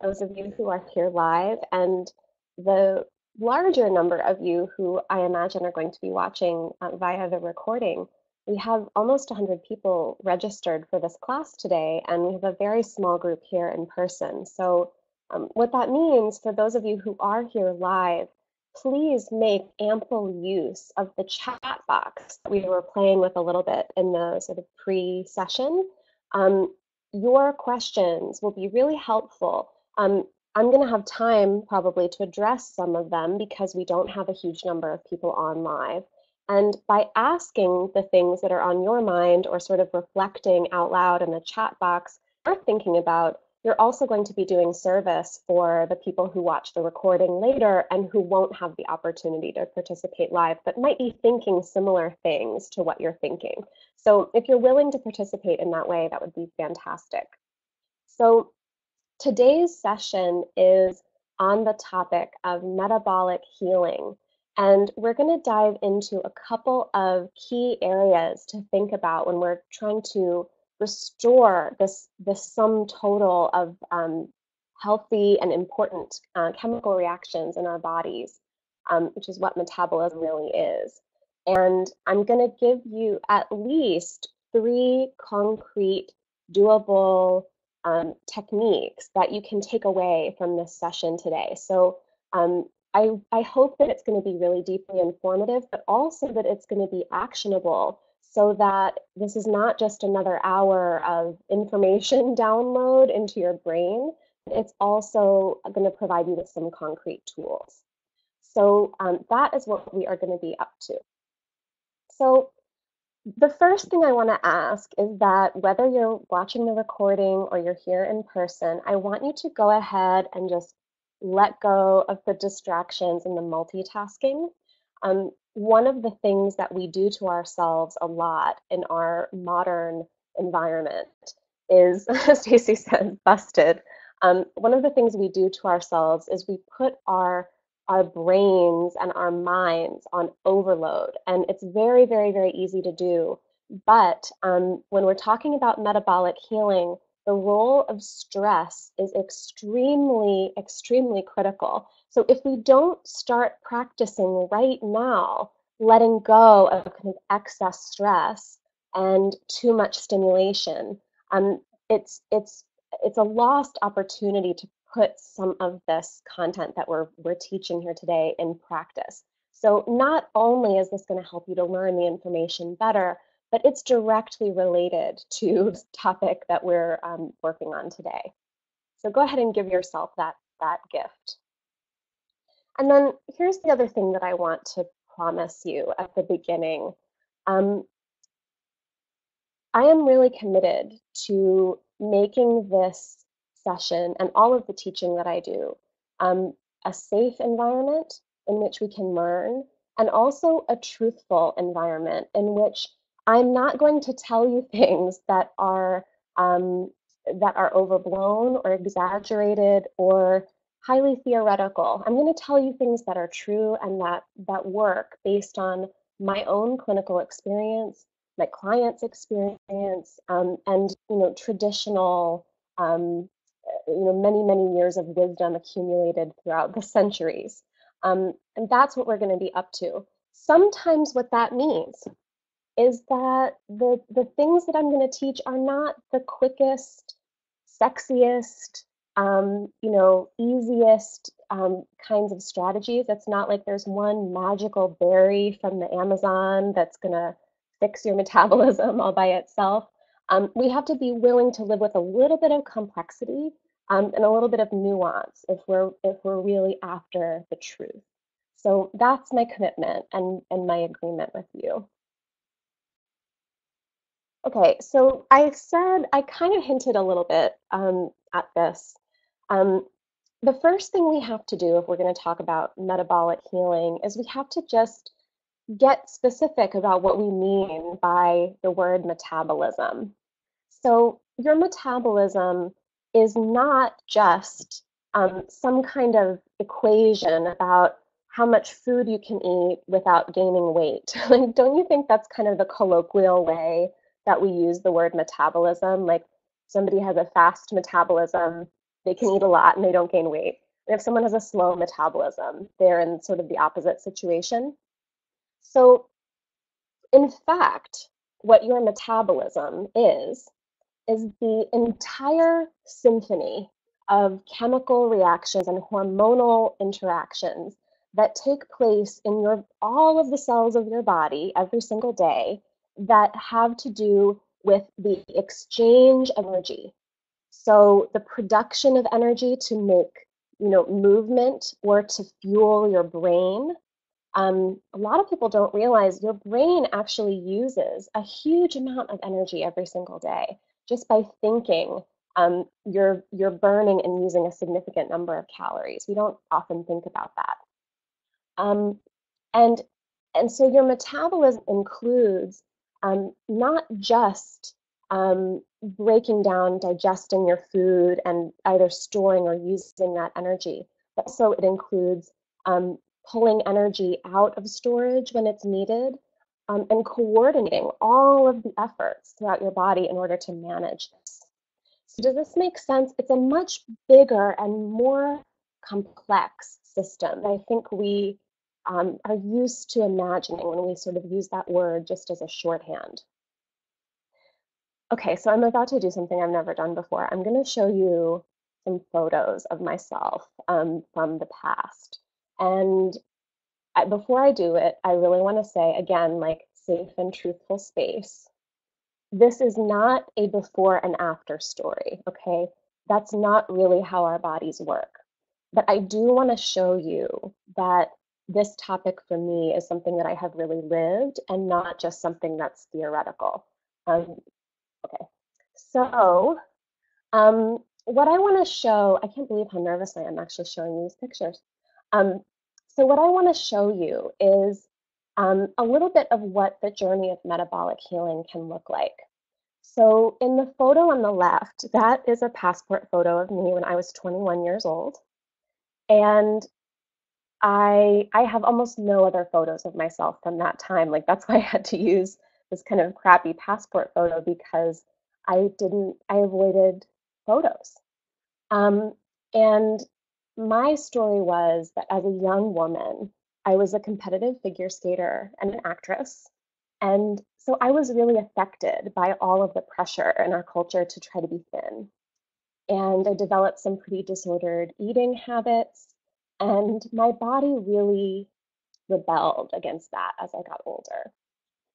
those of you who are here live, and the larger number of you who I imagine are going to be watching via the recording. We have almost 100 people registered for this class today, and we have a very small group here in person. So what that means for those of you who are here live, please make ample use of the chat box that we were playing with a little bit in the sort of pre-session. Your questions will be really helpful. I'm going to have time probably to address some of them because we don't have a huge number of people on live. And by asking the things that are on your mind or sort of reflecting out loud in the chat box or thinking about, you're also going to be doing service for the people who watch the recording later and who won't have the opportunity to participate live, but might be thinking similar things to what you're thinking. So if you're willing to participate in that way, that would be fantastic. So today's session is on the topic of metabolic healing. And we're going to dive into a couple of key areas to think about when we're trying to restore this sum total of healthy and important chemical reactions in our bodies, which is what metabolism really is. And I'm going to give you at least 3 concrete, doable techniques that you can take away from this session today. So I hope that it's going to be really deeply informative, but also that it's going to be actionable so that this is not just another hour of information download into your brain. It's also going to provide you with some concrete tools. So that is what we are going to be up to. So the first thing I want to ask is that whether you're watching the recording or you're here in person, I want you to go ahead and just let go of the distractions and the multitasking. One of the things that we do to ourselves a lot in our modern environment is, Stacey says, busted. One of the things we do to ourselves is we put our brains and our minds on overload. And it's very, very, very easy to do. But when we're talking about metabolic healing, the role of stress is extremely, extremely critical. So if we don't start practicing right now, letting go of kind of excess stress and too much stimulation, it's a lost opportunity to put some of this content that we're teaching here today in practice. So not only is this going to help you to learn the information better, but it's directly related to the topic that we're working on today. So go ahead and give yourself that gift. And then here's the other thing that I want to promise you at the beginning. I am really committed to making this session and all of the teaching that I do a safe environment in which we can learn, and also a truthful environment in which I'm not going to tell you things that are overblown or exaggerated or highly theoretical. I'm going to tell you things that are true and that work based on my own clinical experience, my clients' experience, and traditional, many years of wisdom accumulated throughout the centuries. And that's what we're going to be up to. Sometimes what that means is that the things that I'm going to teach are not the quickest, sexiest, easiest kinds of strategies. It's not like there's one magical berry from the Amazon that's going to fix your metabolism all by itself. We have to be willing to live with a little bit of complexity and a little bit of nuance if we're really after the truth. So that's my commitment and my agreement with you. Okay, so I kind of hinted a little bit at this. The first thing we have to do if we're going to talk about metabolic healing is we have to just get specific about what we mean by the word metabolism. So your metabolism is not just some kind of equation about how much food you can eat without gaining weight. Like, don't you think that's kind of the colloquial way that we use the word metabolism? Like, somebody has a fast metabolism, they can eat a lot and they don't gain weight. And if someone has a slow metabolism, they're in sort of the opposite situation. So, in fact, what your metabolism is the entire symphony of chemical reactions and hormonal interactions that take place in your all of the cells of your body every single day that have to do with the exchange of energy. So the production of energy to make, movement or to fuel your brain. A lot of people don't realize your brain actually uses a huge amount of energy every single day just by thinking. You're burning and using a significant number of calories. We don't often think about that. Um, and and so your metabolism includes not just breaking down, digesting your food, and either storing or using that energy, but also it includes um, pulling energy out of storage when it's needed, and coordinating all of the efforts throughout your body in order to manage this. So does this make sense? It's a much bigger and more complex system that I think we are used to imagining when we sort of use that word just as a shorthand. Okay, so I'm about to do something I've never done before. I'm going to show you some photos of myself from the past. And before I do it, I really want to say, again, like safe and truthful space. This is not a before and after story, okay? That's not really how our bodies work. But I do want to show you that this topic for me is something that I have really lived and not just something that's theoretical. Okay, so what I want to show, I can't believe how nervous I am actually showing these pictures. Um, so what I want to show you is a little bit of what the journey of metabolic healing can look like. So in the photo on the left, that is a passport photo of me when I was 21 years old. And I have almost no other photos of myself from that time. Like that's why I had to use this kind of crappy passport photo because I avoided photos. Um, and my story was that as a young woman, I was a competitive figure skater and an actress. And so I was really affected by all of the pressure in our culture to try to be thin. And I developed some pretty disordered eating habits. And my body really rebelled against that as I got older.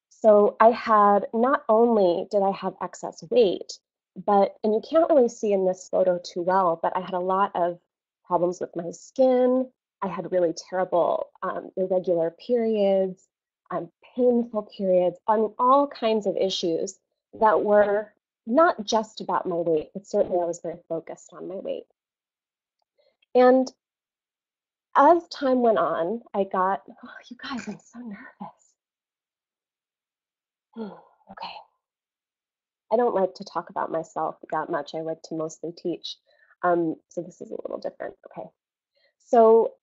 So I had, not only did I have excess weight, but, and you can't really see in this photo too well, but I had a lot of problems with my skin. I had really terrible irregular periods, painful periods, all kinds of issues that were not just about my weight, but certainly I was very focused on my weight. And as time went on, I got, oh, you guys, I'm so nervous. Okay. I don't like to talk about myself that much. I like to mostly teach. So this is a little different. Okay. So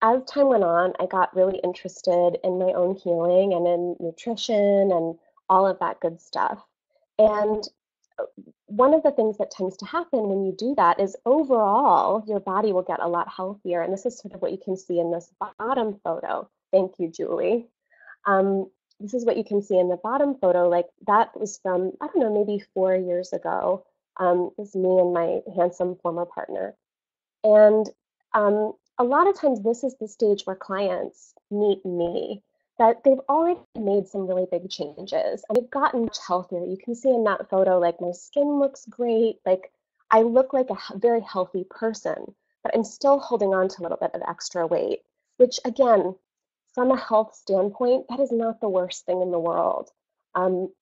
as time went on, I got really interested in my own healing and in nutrition and all of that good stuff. And one of the things that tends to happen when you do that is overall, your body will get a lot healthier. And this is sort of what you can see in this bottom photo. Thank you, Julie. Um, this is what you can see in the bottom photo. Like that was from, I don't know, maybe 4 years ago. It was me and my handsome former partner. And a lot of times this is the stage where clients meet me, that they've already made some really big changes and they've gotten much healthier. You can see in that photo, like my skin looks great. Like I look like a very healthy person, but I'm still holding on to a little bit of extra weight, which again, from a health standpoint, that is not the worst thing in the world.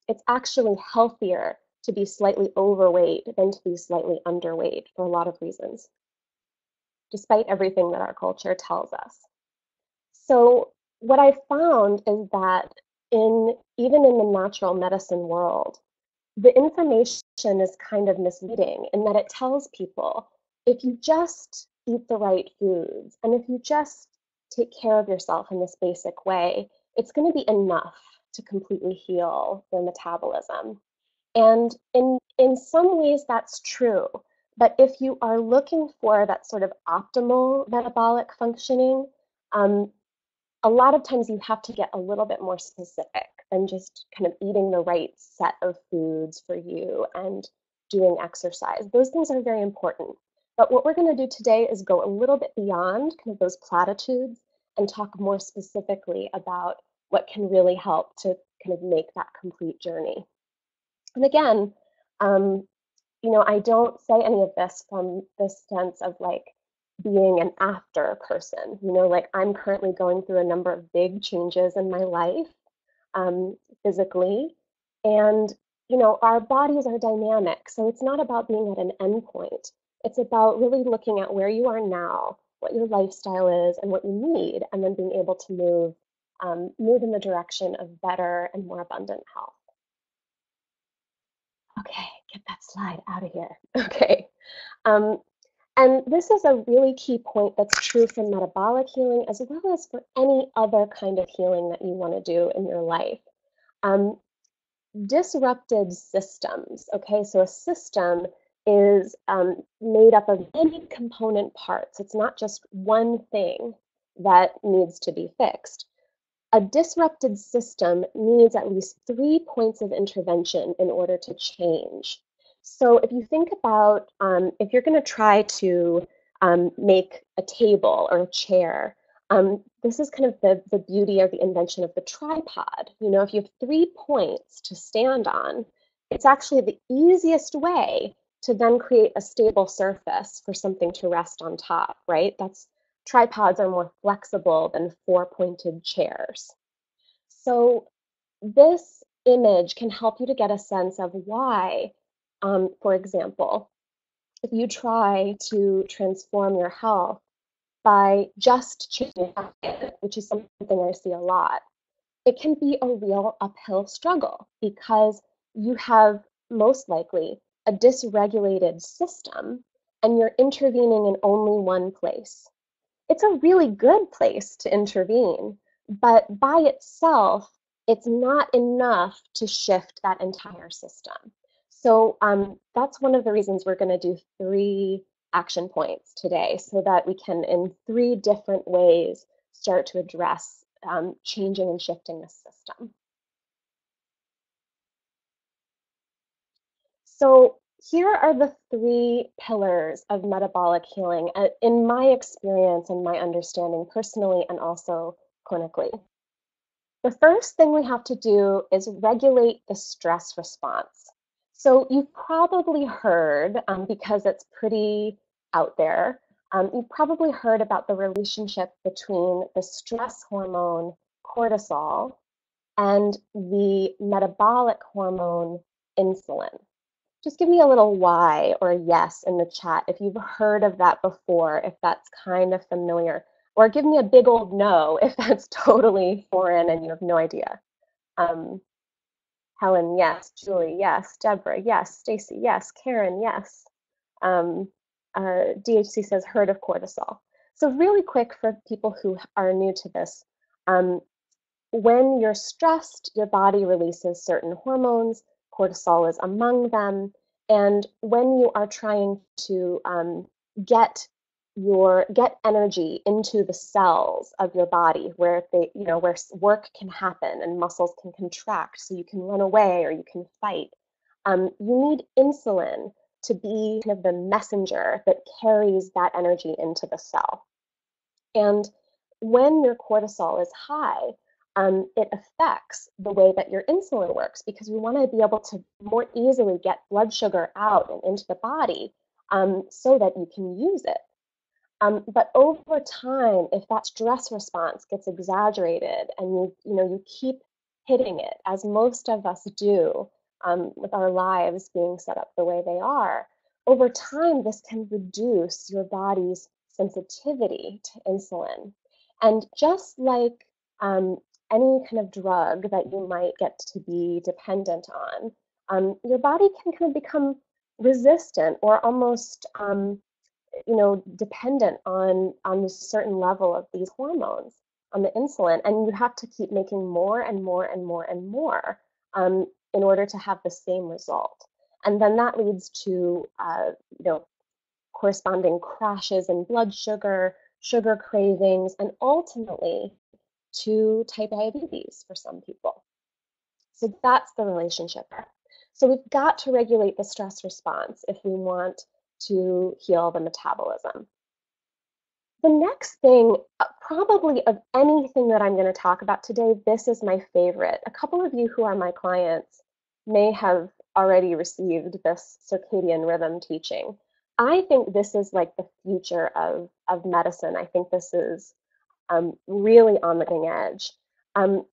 It's actually healthier to be slightly overweight than to be slightly underweight for a lot of reasons, despite everything that our culture tells us. So what I found is that even in the natural medicine world, the information is kind of misleading in that it tells people if you just eat the right foods and if you just take care of yourself in this basic way, it's going to be enough to completely heal your metabolism. And in some ways that's true, But if you are looking for that sort of optimal metabolic functioning, um, a lot of times you have to get a little bit more specific than just kind of eating the right set of foods for you and doing exercise. Those things are very important. But what we're going to do today is go a little bit beyond kind of those platitudes and talk more specifically about what can really help to kind of make that complete journey. And again, um, I don't say any of this from this sense of like being an after person. Like I'm currently going through a number of big changes in my life, physically. And, our bodies are dynamic. So it's not about being at an endpoint. It's about really looking at where you are now, what your lifestyle is, and what you need, and then being able to move in the direction of better and more abundant health. Okay, get that slide out of here. Okay. Um, and this is a really key point that's true for metabolic healing as well as for any other kind of healing that you want to do in your life. Um, Disrupted systems. Okay, so a system is made up of many component parts. It's not just one thing that needs to be fixed. A disrupted system needs at least 3 points of intervention in order to change. So if you think about if you're going to try to make a table or a chair, this is kind of the beauty of the invention of the tripod. If you have 3 points to stand on, it's actually the easiest way to then create a stable surface for something to rest on top, right? Tripods are more flexible than four-pointed chairs. So this image can help you to get a sense of why, for example, if you try to transform your health by just changing diet, which is something I see a lot, it can be a real uphill struggle because you have most likely a dysregulated system and you're intervening in only one place. It's a really good place to intervene, but by itself, it's not enough to shift that entire system. So that's one of the reasons we're going to do 3 action points today so that we can, in 3 different ways, start to address changing and shifting the system. So here are the 3 pillars of metabolic healing in my experience and my understanding personally and also clinically. The first thing we have to do is regulate the stress response. So you've probably heard, because it's pretty out there, you've probably heard about the relationship between the stress hormone cortisol and the metabolic hormone insulin. Just give me a little Y or a yes in the chat if you've heard of that before, if that's kind of familiar. Or give me a big old no if that's totally foreign and you have no idea. Um, Helen, yes. Julie, yes. Deborah, yes. Stacy, yes. Karen, yes. Um, DHC says heard of cortisol. So really quick for people who are new to this, um, when you're stressed, your body releases certain hormones, cortisol is among them. And when you are trying to get get energy into the cells of your body where where work can happen and muscles can contract so you can run away or you can fight, you need insulin to be kind of the messenger that carries that energy into the cell. And when your cortisol is high, it affects the way that your insulin works because we want to be able to more easily get blood sugar out and into the body so that you can use it. But over time, if that stress response gets exaggerated and you keep hitting it, as most of us do with our lives being set up the way they are, over time, this can reduce your body's sensitivity to insulin. And just like any kind of drug that you might get to be dependent on, your body can kind of become resistant or almost dependent on a certain level of these hormones, on the insulin, and you have to keep making more and more and more and more in order to have the same result. And then that leads to corresponding crashes in blood sugar, sugar cravings, and ultimately to type diabetes for some people. So that's the relationship there. So we've got to regulate the stress response if we want to heal the metabolism. The next thing, probably of anything that I'm going to talk about today, this is my favorite. A couple of you who are my clients may have already received this circadian rhythm teaching. I think this is like the future of medicine. I think this is really on the cutting edge.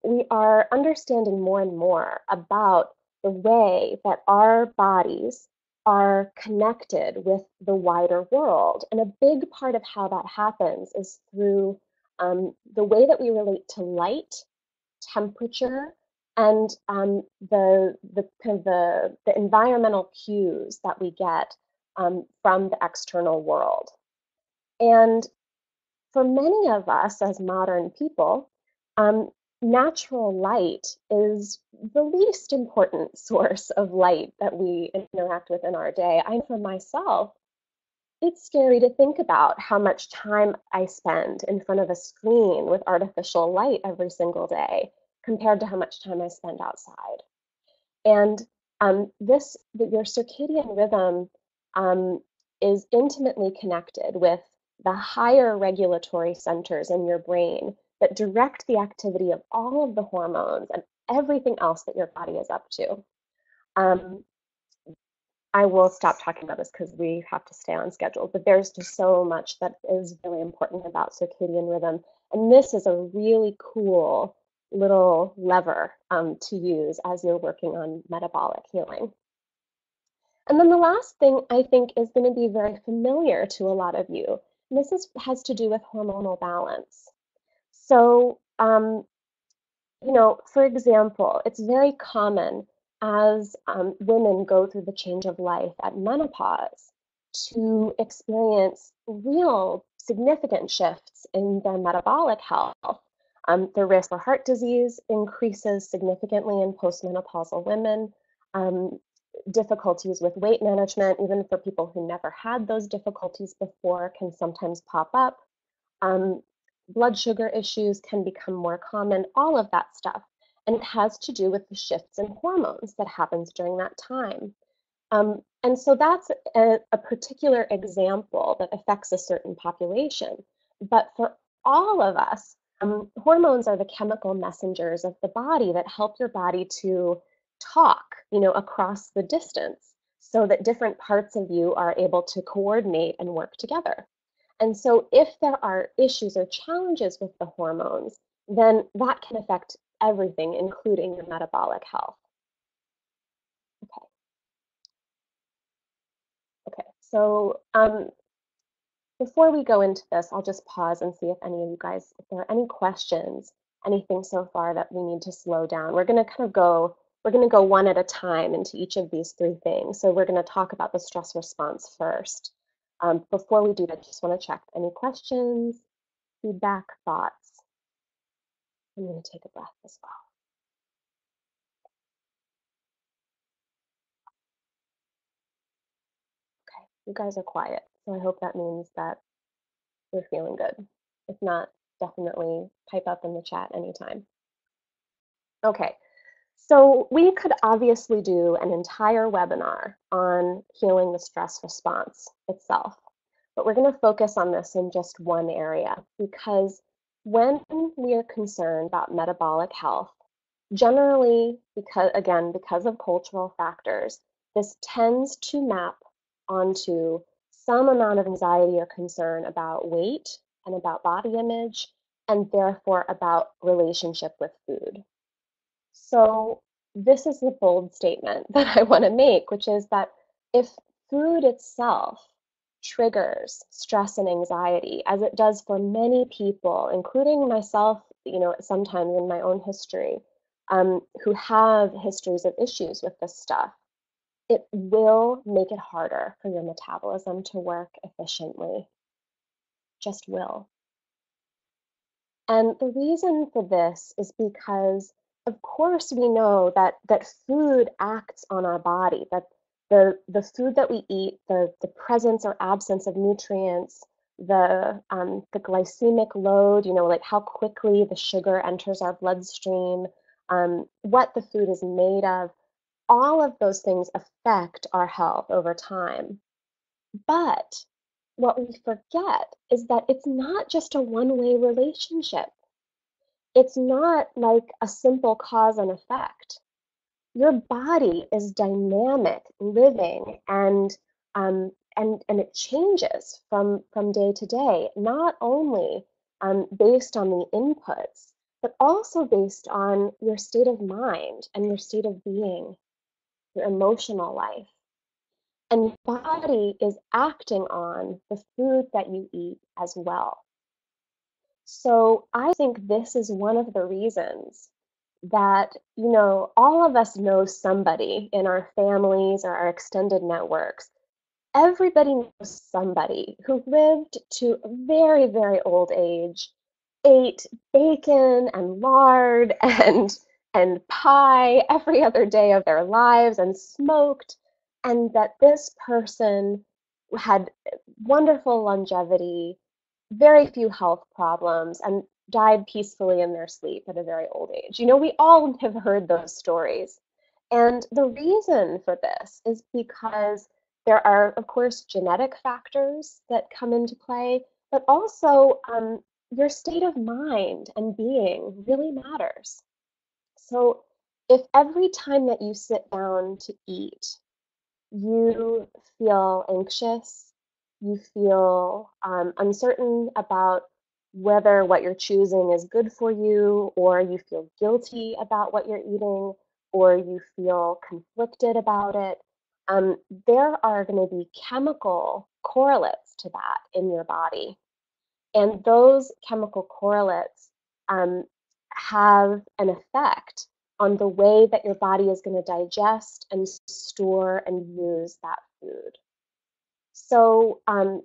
We are understanding more and more about the way that our bodies are connected with the wider world. And a big part of how that happens is through the way that we relate to light, temperature, and the kind of the environmental cues that we get from the external world. And for many of us as modern people, um, natural light is the least important source of light that we interact with in our day. I know for myself, it's scary to think about how much time I spend in front of a screen with artificial light every single day compared to how much time I spend outside. And your circadian rhythm is intimately connected with the higher regulatory centers in your brain that direct the activity of all of the hormones and everything else that your body is up to. Um, I will stop talking about this because we have to stay on schedule, but there's just so much that is really important about circadian rhythm. And this is a really cool little lever to use as you're working on metabolic healing. And then the last thing I think is going to be very familiar to a lot of you. And has to do with hormonal balance. So, for example, it's very common as women go through the change of life at menopause to experience real significant shifts in their metabolic health. The risk for heart disease increases significantly in postmenopausal women. Um, Difficulties with weight management, even for people who never had those difficulties before, can sometimes pop up. Um, Blood sugar issues can become more common, all of that stuff. And it has to do with the shifts in hormones that happens during that time. And so that's a particular example that affects a certain population. But for all of us, hormones are the chemical messengers of the body that help your body to talk, across the distance so that different parts of you are able to coordinate and work together. And so if there are issues or challenges with the hormones, then that can affect everything, including your metabolic health. Okay, okay. So before we go into this, I'll just pause and see if any of you guys, if there are any questions, anything so far that we need to slow down. We're going to go one at a time into each of these three things. So we're going to talk about the stress response first. Before we do that, just want to check any questions, feedback, thoughts. I'm going to take a breath as well. Okay, you guys are quiet, so I hope that means that you're feeling good. If not, definitely type up in the chat anytime. Okay, so we could obviously do an entire webinar on healing the stress response itself, but we're going to focus on this in just one area because when we are concerned about metabolic health, generally, because of cultural factors, this tends to map onto some amount of anxiety or concern about weight and about body image, and therefore about relationship with food. So this is the bold statement that I want to make, which is that if food itself triggers stress and anxiety, as it does for many people, including myself, sometimes in my own history, who have histories of issues with this stuff, it will make it harder for your metabolism to work efficiently. Just will. And the reason for this is because, of course, we know that food acts on our body, that the food that we eat, the presence or absence of nutrients, the glycemic load, like how quickly the sugar enters our bloodstream, what the food is made of, all of those things affect our health over time. But what we forget is that it's not just a one-way relationship. It's not like a simple cause and effect. Your body is dynamic, living, and it changes from day to day, not only based on the inputs, but also based on your state of mind and your state of being, your emotional life. And your body is acting on the food that you eat as well. So I think this is one of the reasons that, all of us know somebody in our families or our extended networks. Everybody knows somebody who lived to a very, very old age, ate bacon and lard and pie every other day of their lives and smoked, and that this person had wonderful longevity, very few health problems, and died peacefully in their sleep at a very old age. We all have heard those stories. And the reason for this is because there are, of course, genetic factors that come into play, but also your state of mind and being really matters. So if every time that you sit down to eat, you feel anxious, you feel uncertain about whether what you're choosing is good for you, or you feel guilty about what you're eating, or you feel conflicted about it, um, there are going to be chemical correlates to that in your body. And those chemical correlates um, have an effect on the way that your body is going to digest and store and use that food. So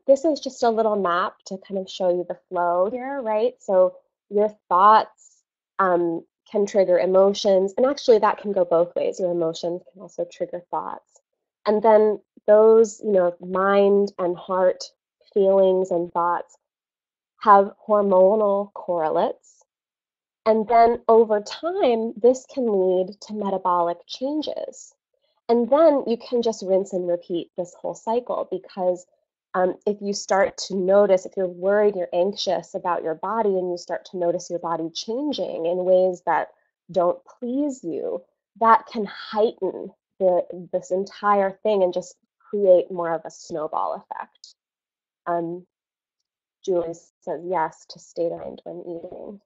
this is just a little map to kind of show you the flow here, right? So your thoughts can trigger emotions, and actually that can go both ways. Your emotions can also trigger thoughts. And then those, mind and heart feelings and thoughts have hormonal correlates. And then over time, this can lead to metabolic changes. And then you can just rinse and repeat this whole cycle, because if you start to notice, if you're worried, you're anxious about your body, and you start to notice your body changing in ways that don't please you, that can heighten this entire thing and just create more of a snowball effect. Um, Julie says yes to state of mind when eating.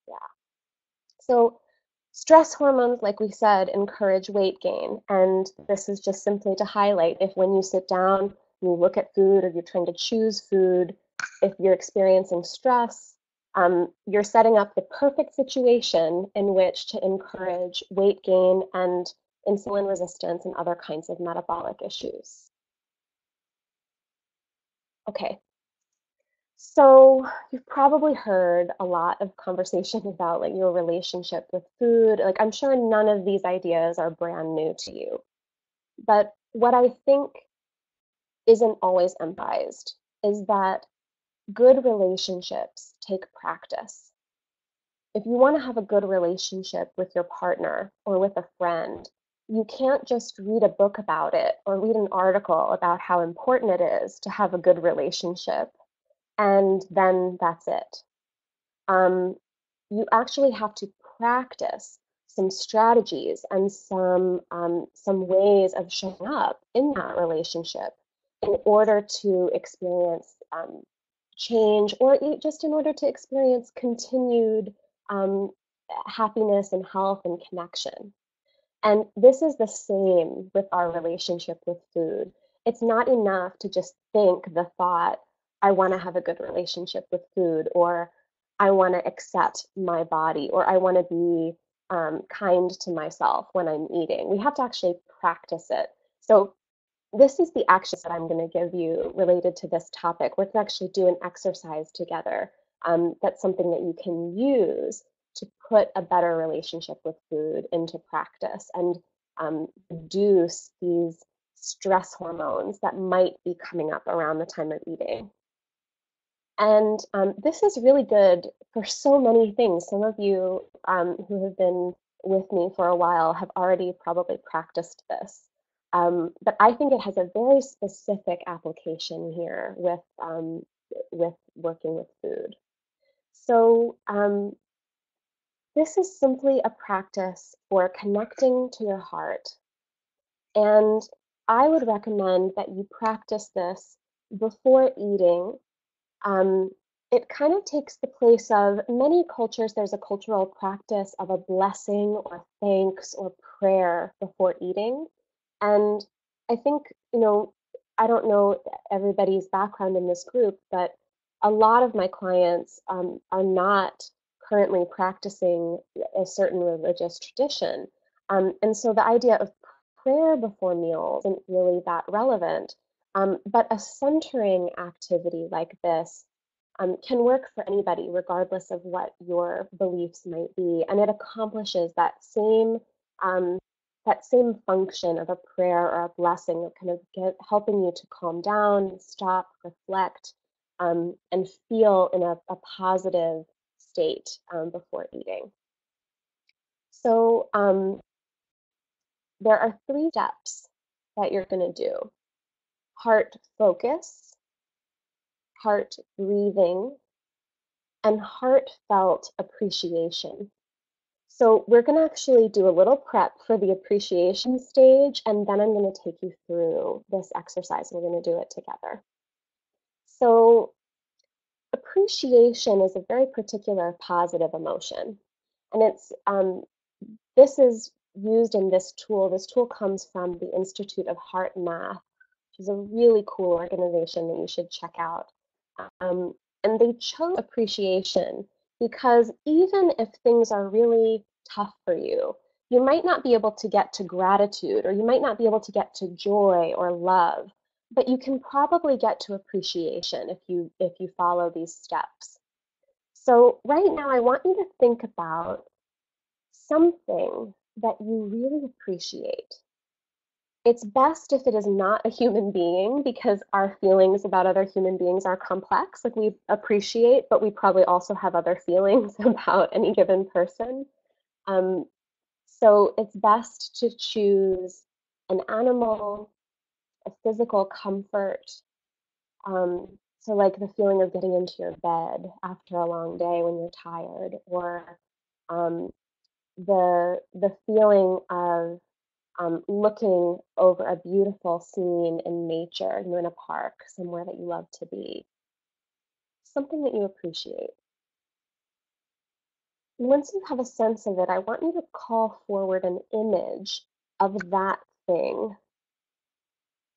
Yeah. So stress hormones, like we said, encourage weight gain. And this is just simply to highlight, if when you sit down and you look at food, or you're trying to choose food, if you're experiencing stress, you're setting up the perfect situation in which to encourage weight gain and insulin resistance and other kinds of metabolic issues. Okay, so you've probably heard a lot of conversation about like your relationship with food. Like, I'm sure none of these ideas are brand new to you. But what I think isn't always emphasized is that good relationships take practice. If you want to have a good relationship with your partner or with a friend, you can't just read a book about it or read an article about how important it is to have a good relationship, and then that's it. um, you actually have to practice some strategies and some ways of showing up in that relationship in order to experience change, or just in order to experience continued um, happiness and health and connection. And this is the same with our relationship with food. It's not enough to just think the thought, I want to have a good relationship with food, or I want to accept my body, or I want to be kind to myself when I'm eating. We have to actually practice it. So this is the actions that I'm going to give you related to this topic. We're going to actually do an exercise together. That's something that you can use to put a better relationship with food into practice and reduce these stress hormones that might be coming up around the time of eating. And this is really good for so many things. Some of you who have been with me for a while have already probably practiced this. But I think it has a very specific application here with working with food. So this is simply a practice for connecting to your heart. And I would recommend that you practice this before eating. um, it kind of takes the place of many cultures. There's a cultural practice of a blessing or thanks or prayer before eating. And I think, I don't know everybody's background in this group, but a lot of my clients are not currently practicing a certain religious tradition. And so the idea of prayer before meals isn't really that relevant. But a centering activity like this can work for anybody, regardless of what your beliefs might be, and it accomplishes um, that same function of a prayer or a blessing of kind of helping you to calm down, stop, reflect, and feel in a positive state before eating. So there are 3 steps that you're going to do: heart focus, heart breathing, and heartfelt appreciation. So we're going to actually do a little prep for the appreciation stage, and then I'm going to take you through this exercise. We're going to do it together. So appreciation is a very particular positive emotion, and this is used in this tool. This tool comes from the Institute of Heart Math, which is a really cool organization that you should check out. Um, and they chose appreciation because even if things are really tough for you, you might not be able to get to gratitude, or you might not be able to get to joy or love, but you can probably get to appreciation if you follow these steps. So right now I want you to think about something that you really appreciate. It's best if it is not a human being, because our feelings about other human beings are complex. Like, we appreciate, but we probably also have other feelings about any given person. Um, so it's best to choose an animal, a physical comfort. So like the feeling of getting into your bed after a long day when you're tired, or um, the feeling of looking over a beautiful scene in nature, in a park, somewhere that you love to be, something that you appreciate. And once you have a sense of it, I want you to call forward an image of that thing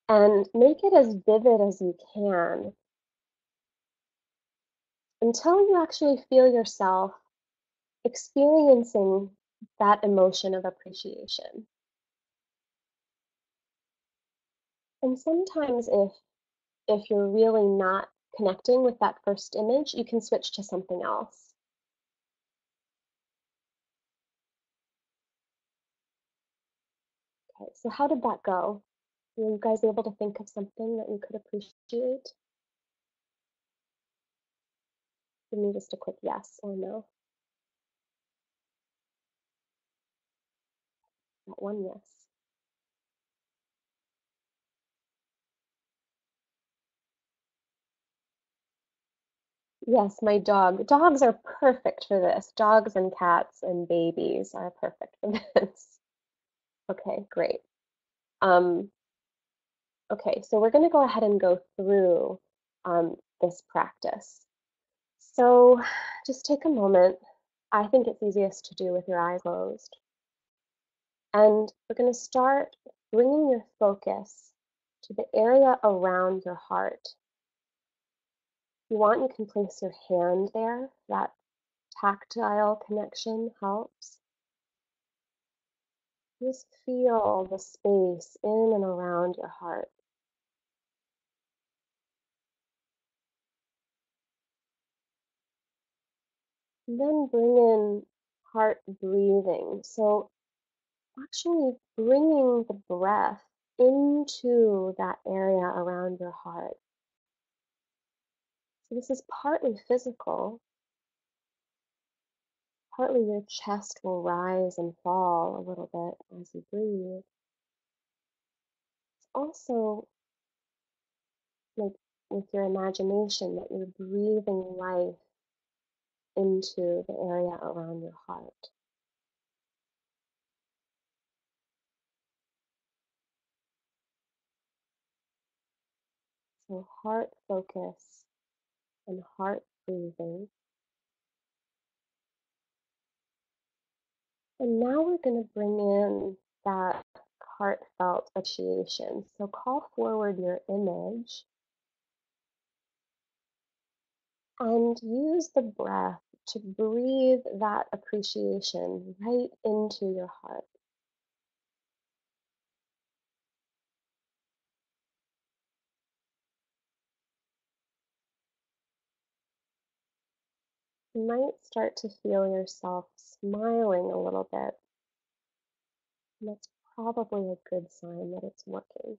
and make it as vivid as you can until you actually feel yourself experiencing that emotion of appreciation. And sometimes if you're really not connecting with that first image, you can switch to something else. Okay, so how did that go? Were you guys able to think of something that you could appreciate? Give me just a quick yes or no. That one yes. Yes, my dog. Dogs are perfect for this. Dogs and cats and babies are perfect for this. Okay, great. Um, okay, so we're going to go ahead and go through this practice. So just take a moment. I think it's easiest to do with your eyes closed. And we're going to start bringing your focus to the area around your heart. If you want, you can place your hand there. That tactile connection helps. Just feel the space in and around your heart. And then bring in heart breathing. So actually bringing the breath into that area around your heart. So this is partly physical, partly your chest will rise and fall a little bit as you breathe. It's also like with your imagination that you're breathing life into the area around your heart. So heart focus and heart breathing. And now we're going to bring in that heartfelt appreciation. So call forward your image and use the breath to breathe that appreciation right into your heart. You might start to feel yourself smiling a little bit. And that's probably a good sign that it's working.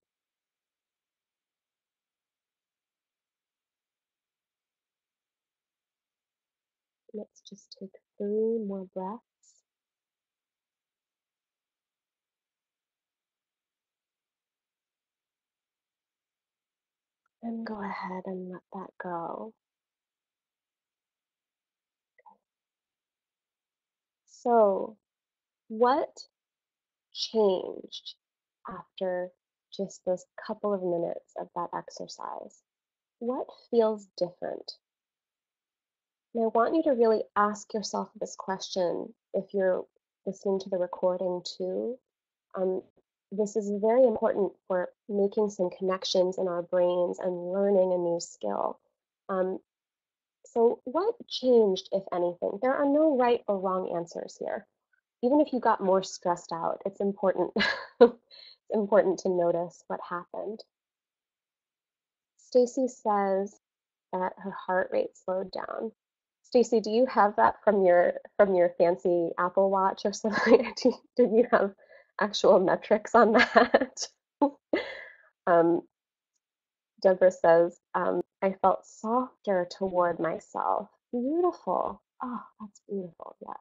Let's just take 3 more breaths. And go ahead and let that go. So, what changed after just those couple of minutes of that exercise? What feels different? And I want you to really ask yourself this question if you're listening to the recording too. Um, this is very important for making some connections in our brains and learning a new skill. Um, so, what changed, if anything? There are no right or wrong answers here. Even if you got more stressed out, it's important. It's important to notice what happened. Stacy says that her heart rate slowed down. Stacy, do you have that from your fancy Apple Watch or something? Did you have actual metrics on that? um, Deborah says, I felt softer toward myself. Beautiful. Oh, that's beautiful. Yes.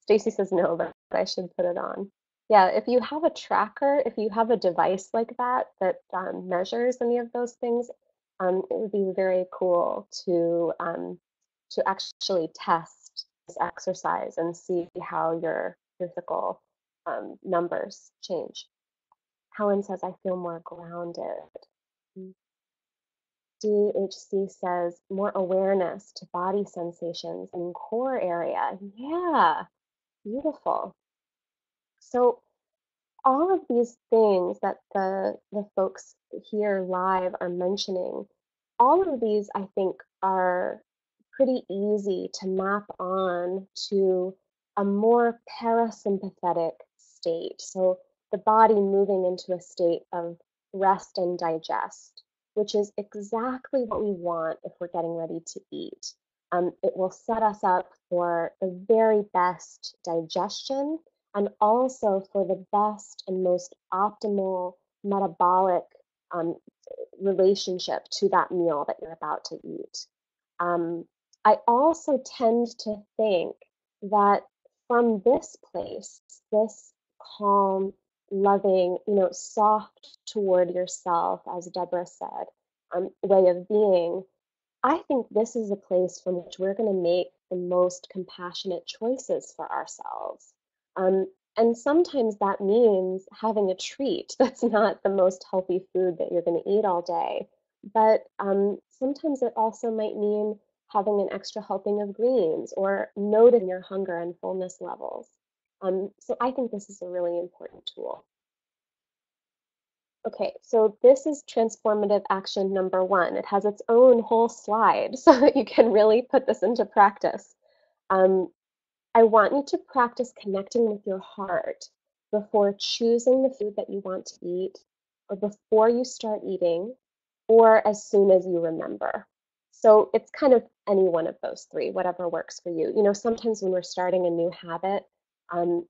Stacy says no, but I should put it on. Yeah, if you have a tracker, if you have a device like that that measures any of those things, it would be very cool to actually test this exercise and see how your physical numbers change. Helen says, I feel more grounded. DHC says more awareness to body sensations and core area. Yeah, beautiful. So all of these things that the folks here live are mentioning, all of these I think are pretty easy to map on to a more parasympathetic state. So the body moving into a state of rest and digest, which is exactly what we want if we're getting ready to eat. It will set us up for the very best digestion and also for the best and most optimal metabolic um, relationship to that meal that you're about to eat. Um, I also tend to think that from this place, this calm, loving, soft toward yourself, as Deborah said, way of being, I think this is a place from which we're going to make the most compassionate choices for ourselves. And sometimes that means having a treat that's not the most healthy food that you're going to eat all day. But sometimes it also might mean having an extra helping of greens or noting your hunger and fullness levels. So I think this is a really important tool. Okay, so this is transformative action number 1. It has its own whole slide so that you can really put this into practice. Um, I want you to practice connecting with your heart before choosing the food that you want to eat, or before you start eating, or as soon as you remember. So it's kind of any one of those 3, whatever works for you. Sometimes when we're starting a new habit, um,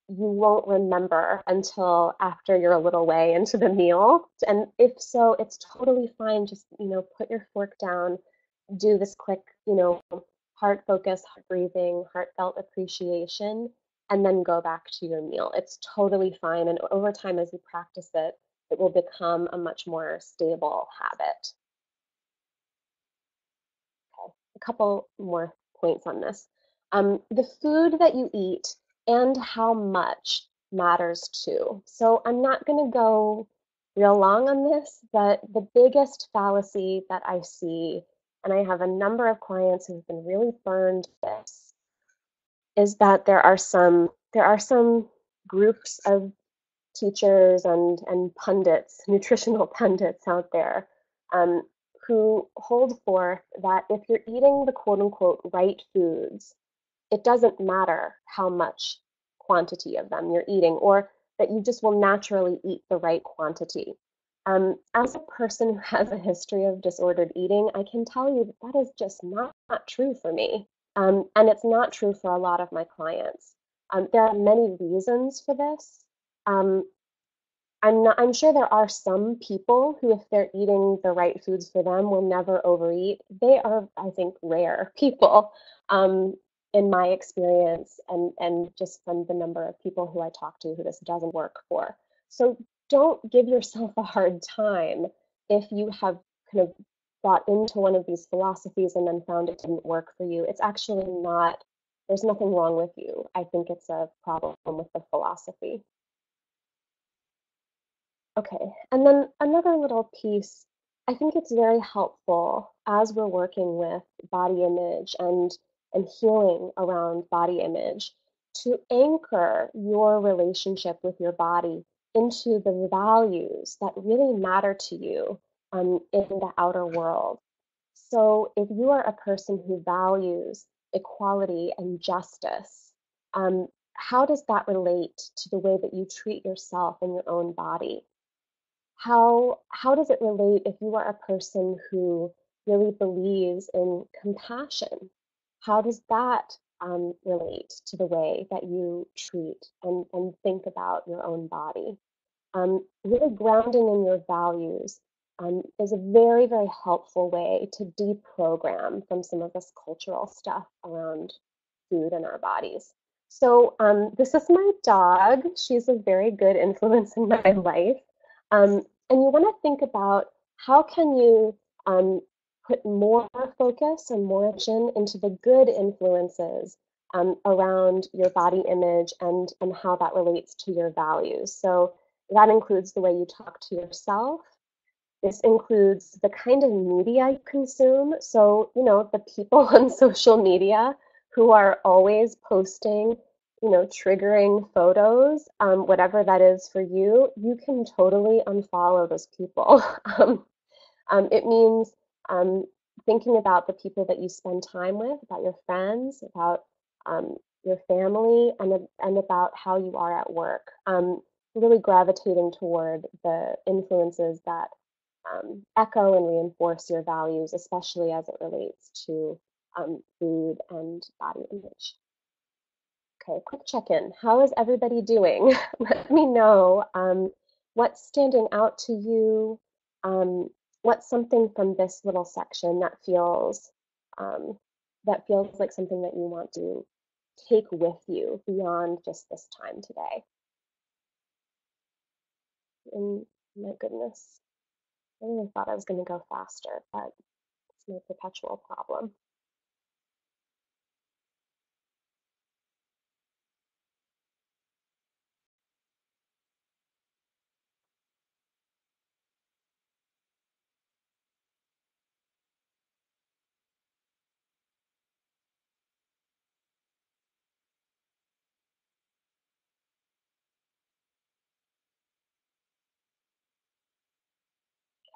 you won't remember until after you're a little way into the meal. And if so, it's totally fine. Just, put your fork down, do this quick, heart focus, heart breathing, heartfelt appreciation, and then go back to your meal. It's totally fine. And over time, as you practice it, it will become a much more stable habit. Okay, a couple more points on this. The food that you eat and how much matters too. So I'm not going to go real long on this, but the biggest fallacy that I see, and I have a number of clients who've been really burned this, is that there are some groups of teachers and pundits, nutritional pundits out there, um, who hold forth that if you're eating the quote unquote right foods, it doesn't matter how much quantity of them you're eating, or that you just will naturally eat the right quantity. As a person who has a history of disordered eating, I can tell you that that is just not true for me. And it's not true for a lot of my clients. There are many reasons for this. Um, I'm sure there are some people who, if they're eating the right foods for them, will never overeat. They are, I think, rare people, um, in my experience, and just from the number of people who I talk to who this doesn't work for. So don't give yourself a hard time if you have kind of bought into one of these philosophies and then found it didn't work for you. It's actually not, there's nothing wrong with you. I think it's a problem with the philosophy. Okay, and then another little piece, I think it's very helpful as we're working with body image and healing around body image to anchor your relationship with your body into the values that really matter to you, in the outer world. So if you are a person who values equality and justice, how does that relate to the way that you treat yourself and your own body? How does it relate if you are a person who really believes in compassion? How does that, relate to the way that you treat and think about your own body? Really grounding in your values, is a very, very helpful way to deprogram from some of this cultural stuff around food and our bodies. So, this is my dog. She's a very good influence in my life. And you want to think about how can you, put more focus and more attention into the good influences, around your body image and how that relates to your values. So that includes the way you talk to yourself. This includes the kind of media you consume. So, the people on social media who are always posting, triggering photos, whatever that is for you, you can totally unfollow those people. It means, um, thinking about the people that you spend time with, about your friends, about, your family, and about how you are at work. Really gravitating toward the influences that, echo and reinforce your values, especially as it relates to, food and body image. Okay, quick check-in. How is everybody doing? Let me know, what's standing out to you. Um, what's something from this little section um, that feels like something that you want to take with you beyond just this time today? And my goodness, I really thought I was going to go faster, but it's my perpetual problem.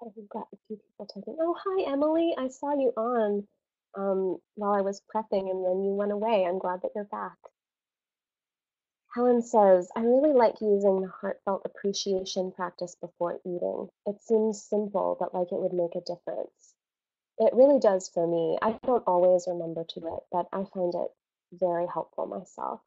Okay, we've got a few people typing. Oh, hi, Emily. I saw you on, while I was prepping and then you went away. I'm glad that you're back. Helen says, I really like using the heartfelt appreciation practice before eating. It seems simple, but like it would make a difference. It really does for me. I don't always remember to do it, but I find it very helpful myself.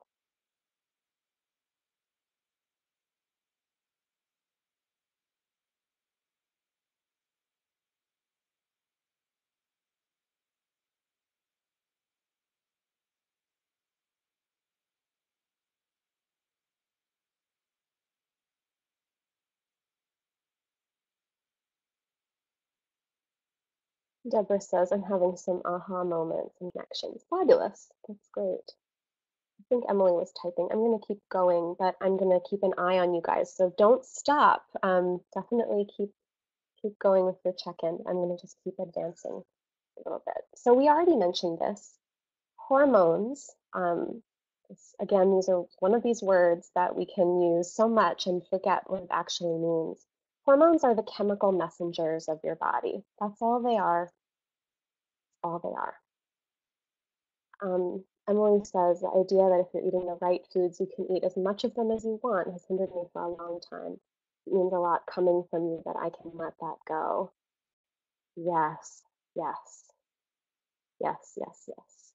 Deborah says, I'm having some aha moments and connections. Fabulous. That's great. I think Emily was typing. I'm going to keep going, but I'm going to keep an eye on you guys. So don't stop. Definitely keep going with your check-in. I'm going to just keep advancing a little bit. So we already mentioned this. Hormones. Again, these are one of these words that we can use so much and forget what it actually means. Hormones are the chemical messengers of your body. That's all they are. All they are. Emily says the idea that if you're eating the right foods, you can eat as much of them as you want has hindered me for a long time. It means a lot coming from you that I can let that go. Yes, yes, yes, yes, yes.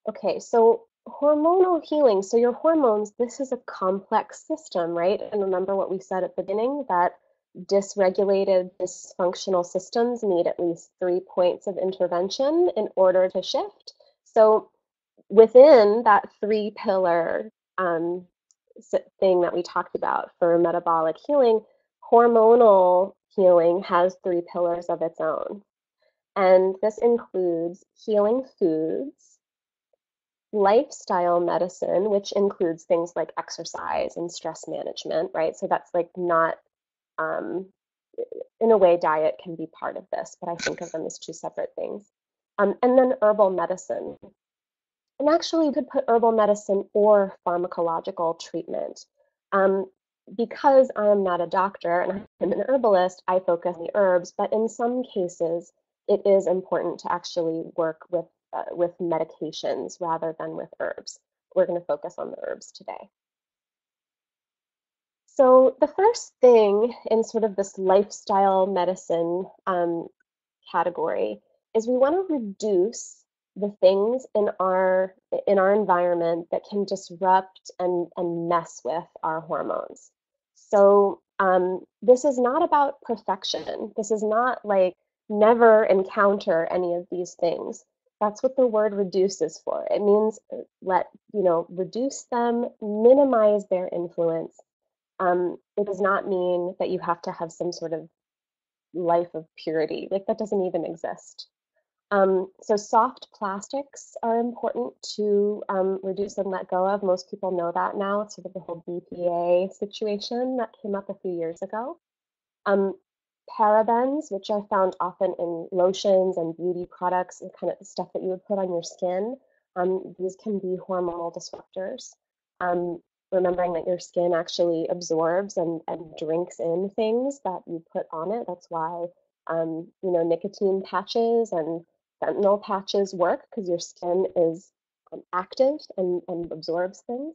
Okay, so hormonal healing. So your hormones, this is a complex system, right? And remember what we said at the beginning, that dysregulated, dysfunctional systems need at least 3 points of intervention in order to shift. So within that three-pillar um, thing that we talked about for metabolic healing, hormonal healing has 3 pillars of its own. And this includes healing foods, lifestyle medicine, which includes things like exercise and stress management, right? So that's like not, um, in a way, diet can be part of this, but I think of them as 2 separate things. And then herbal medicine. And actually, you could put herbal medicine or pharmacological treatment. Um, because I am not a doctor and I'm an herbalist, I focus on the herbs, but in some cases, it is important to actually work with medications rather than with herbs. We're going to focus on the herbs today. So the first thing in sort of this lifestyle medicine category is we want to reduce the things in our environment that can disrupt and mess with our hormones. So this is not about perfection. This is not like never encounter any of these things. That's what the word reduce is for. It means reduce them, minimize their influence. It does not mean that you have to have some sort of life of purity. Like that doesn't even exist. So soft plastics are important to reduce and let go of. Most people know that now. It's sort of the whole BPA situation that came up a few years ago. Um, Parabens, which are found often in lotions and beauty products, and kind of the stuff that you would put on your skin, these can be hormonal disruptors. Um, Remembering that your skin actually absorbs and drinks in things that you put on it. That's why nicotine patches and fentanyl patches work, because your skin is active and absorbs things.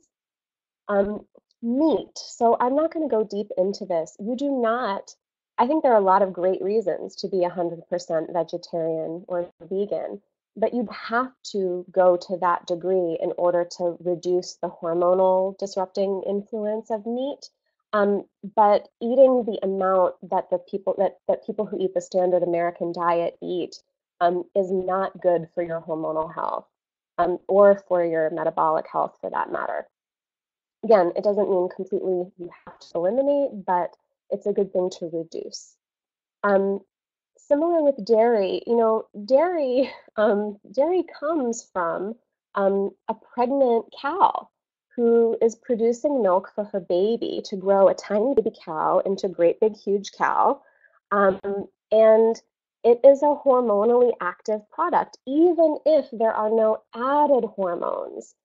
Um, Meat. So I'm not going to go deep into this. You do not, I think there are a lot of great reasons to be 100% vegetarian or vegan, but you'd have to go to that degree in order to reduce the hormonal disrupting influence of meat. But eating the amount that that people who eat the standard American diet eat is not good for your hormonal health, or for your metabolic health for that matter. Again, it doesn't mean completely you have to eliminate, but it's a good thing to reduce. Um, Similar with dairy, dairy comes from a pregnant cow who is producing milk for her baby to grow a tiny baby cow into a great big huge cow. Um, and it is a hormonally active product, even if there are no added hormones.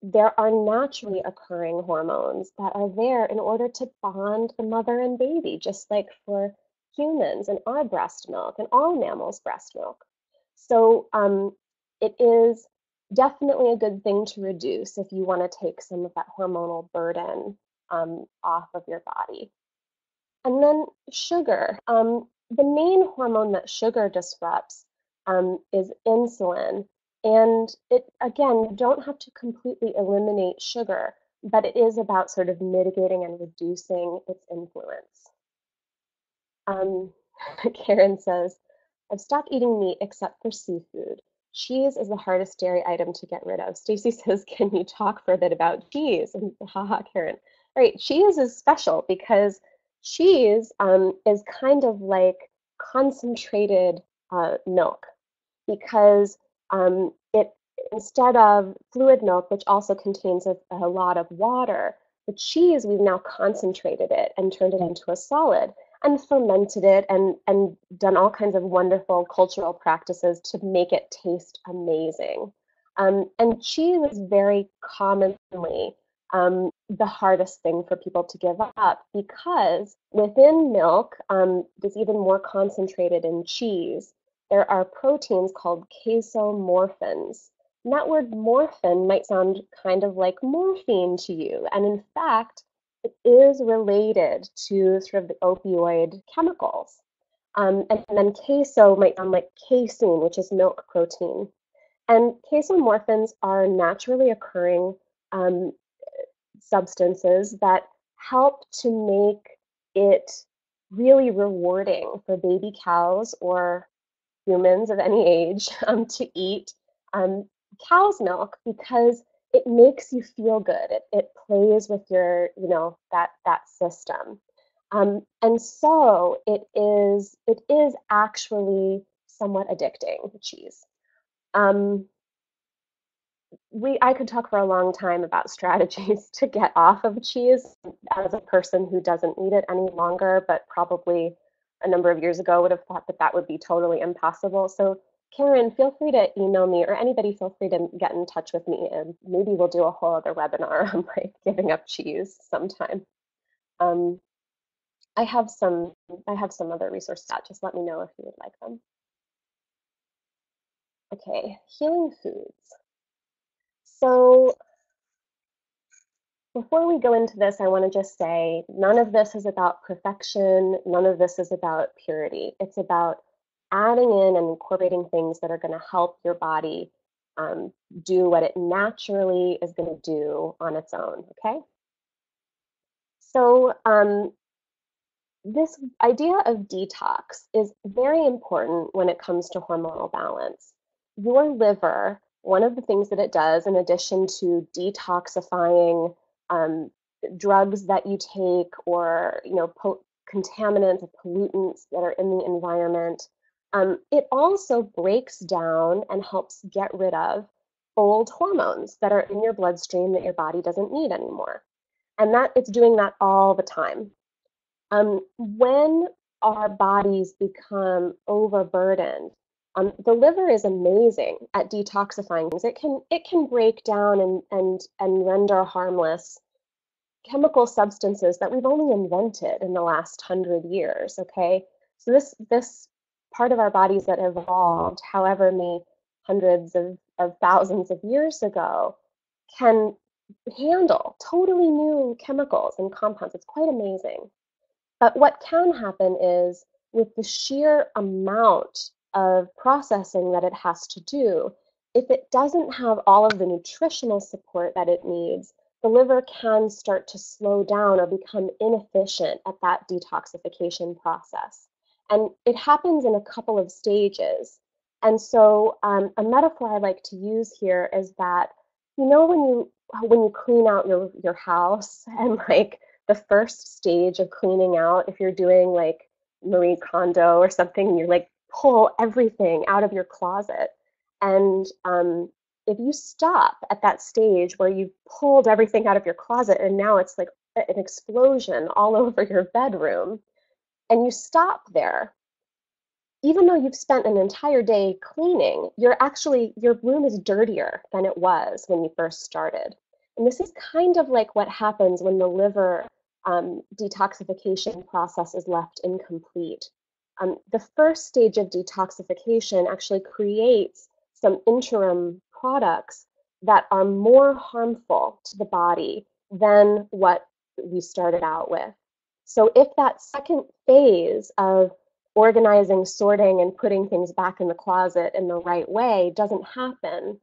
There are naturally occurring hormones that are there in order to bond the mother and baby, just like for humans and our breast milk and all mammals' breast milk. So it is definitely a good thing to reduce if you want to take some of that hormonal burden off of your body. And then sugar. The main hormone that sugar disrupts is insulin. And it, again, you don't have to completely eliminate sugar, but it is about sort of mitigating and reducing its influence. Um, Karen says, I've stopped eating meat except for seafood. Cheese is the hardest dairy item to get rid of. Stacy says, can you talk for a bit about cheese? And haha, Karen. Right, cheese is special because cheese is kind of like concentrated milk because it instead of fluid milk, which also contains a lot of water, the cheese, we've now concentrated it and turned it into a solid and fermented it and done all kinds of wonderful cultural practices to make it taste amazing. And cheese is very commonly the hardest thing for people to give up because within milk, that's even more concentrated in cheese, there are proteins called casomorphins. And that word morphin might sound kind of like morphine to you. And in fact, it is related to sort of the opioid chemicals. And then caso might sound like casein, which is milk protein. And casomorphins are naturally occurring um, substances that help to make it really rewarding for baby cows or humans of any age to eat um, cow's milk because it makes you feel good. It plays with your, that system. And so it is actually somewhat addicting, cheese. Um, I could talk for a long time about strategies to get off of cheese as a person who doesn't eat it any longer, but probably a number of years ago would have thought that that would be totally impossible. So Karen, feel free to email me, or anybody feel free to get in touch with me, and maybe we'll do a whole other webinar on like giving up cheese sometime. Um, I have some I have some other resources. Just let me know if you would like them. Okay, healing foods. So before we go into this, I want to just say none of this is about perfection. None of this is about purity. It's about adding in and incorporating things that are going to help your body do what it naturally is going to do on its own. Okay? So this idea of detox is very important when it comes to hormonal balance. Your liver, one of the things that it does, in addition to detoxifying um, drugs that you take or contaminants or pollutants that are in the environment, it also breaks down and helps get rid of old hormones that are in your bloodstream that your body doesn't need anymore. And that it's doing that all the time. When our bodies become overburdened, the liver is amazing at detoxifying things. It can break down and render harmless chemical substances that we've only invented in the last 100 years. Okay, so this part of our bodies that evolved, however many hundreds of thousands of years ago, can handle totally new chemicals and compounds. It's quite amazing. But what can happen is with the sheer amount of processing that it has to do, if it doesn't have all of the nutritional support that it needs, the liver can start to slow down or become inefficient at that detoxification process. And it happens in a couple of stages. And so a metaphor I like to use here is that, when you clean out your house and like the first stage of cleaning out, if you're doing like Marie Kondo or something, you like pull everything out of your closet. And if you stop at that stage where you've pulled everything out of your closet and now it's like an explosion all over your bedroom, and you stop there, even though you've spent an entire day cleaning, your room is dirtier than it was when you first started. And this is kind of like what happens when the liver detoxification process is left incomplete. The first stage of detoxification actually creates some interim products that are more harmful to the body than what we started out with. So if that second phase of organizing, sorting, and putting things back in the closet in the right way doesn't happen,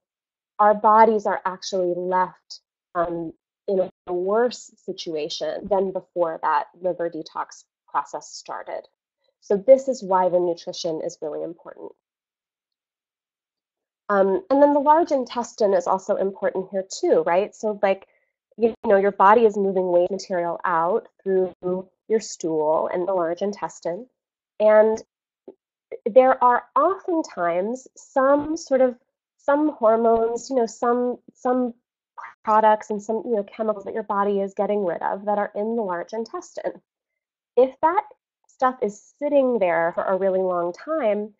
our bodies are actually left in a worse situation than before that liver detox process started. So this is why the nutrition is really important. And then the large intestine is also important here too, right? So like, your body is moving waste material out through your stool and the large intestine. And there are oftentimes some hormones, some products and some, chemicals that your body is getting rid of that are in the large intestine. If that stuff is sitting there for a really long time,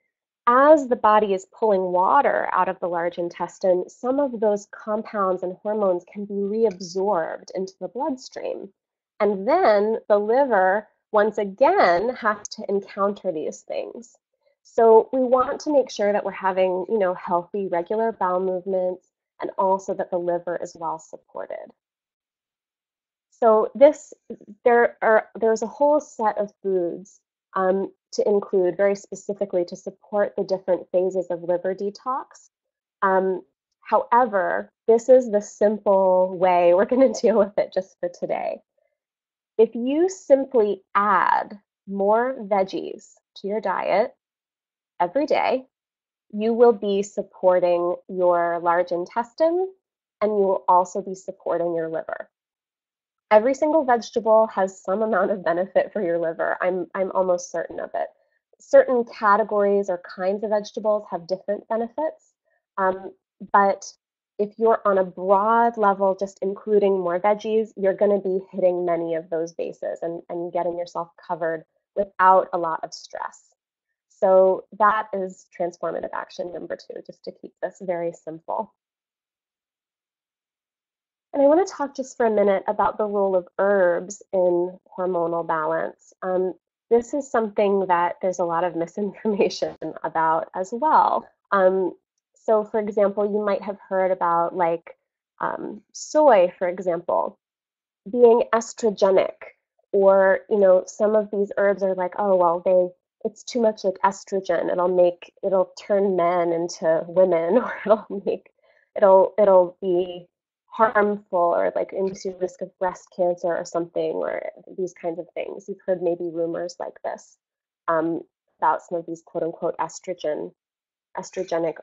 as the body is pulling water out of the large intestine, some of those compounds and hormones can be reabsorbed into the bloodstream. And then the liver, once again, has to encounter these things. So we want to make sure that we're having, healthy, regular bowel movements and also that the liver is well supported. So there's a whole set of foods to include very specifically to support the different phases of liver detox. Um, However, this is the simple way we're going to deal with it just for today. If you simply add more veggies to your diet every day, you will be supporting your large intestine and you will also be supporting your liver. Every single vegetable has some amount of benefit for your liver. I'm almost certain of it. Certain categories or kinds of vegetables have different benefits, but if you're on a broad level, just including more veggies, you're going to be hitting many of those bases and getting yourself covered without a lot of stress. So that is transformative action number 2, just to keep this very simple. And I want to talk just for a minute about the role of herbs in hormonal balance. This is something that there's a lot of misinformation about as well. So, for example, you might have heard about like soy, for example, being estrogenic, or some of these herbs are like, oh well, it's too much like estrogen, it'll turn men into women, or it'll be harmful, or like increase your risk of breast cancer or something, or these kinds of things. You've heard maybe rumors like this um, about some of these quote unquote estrogenic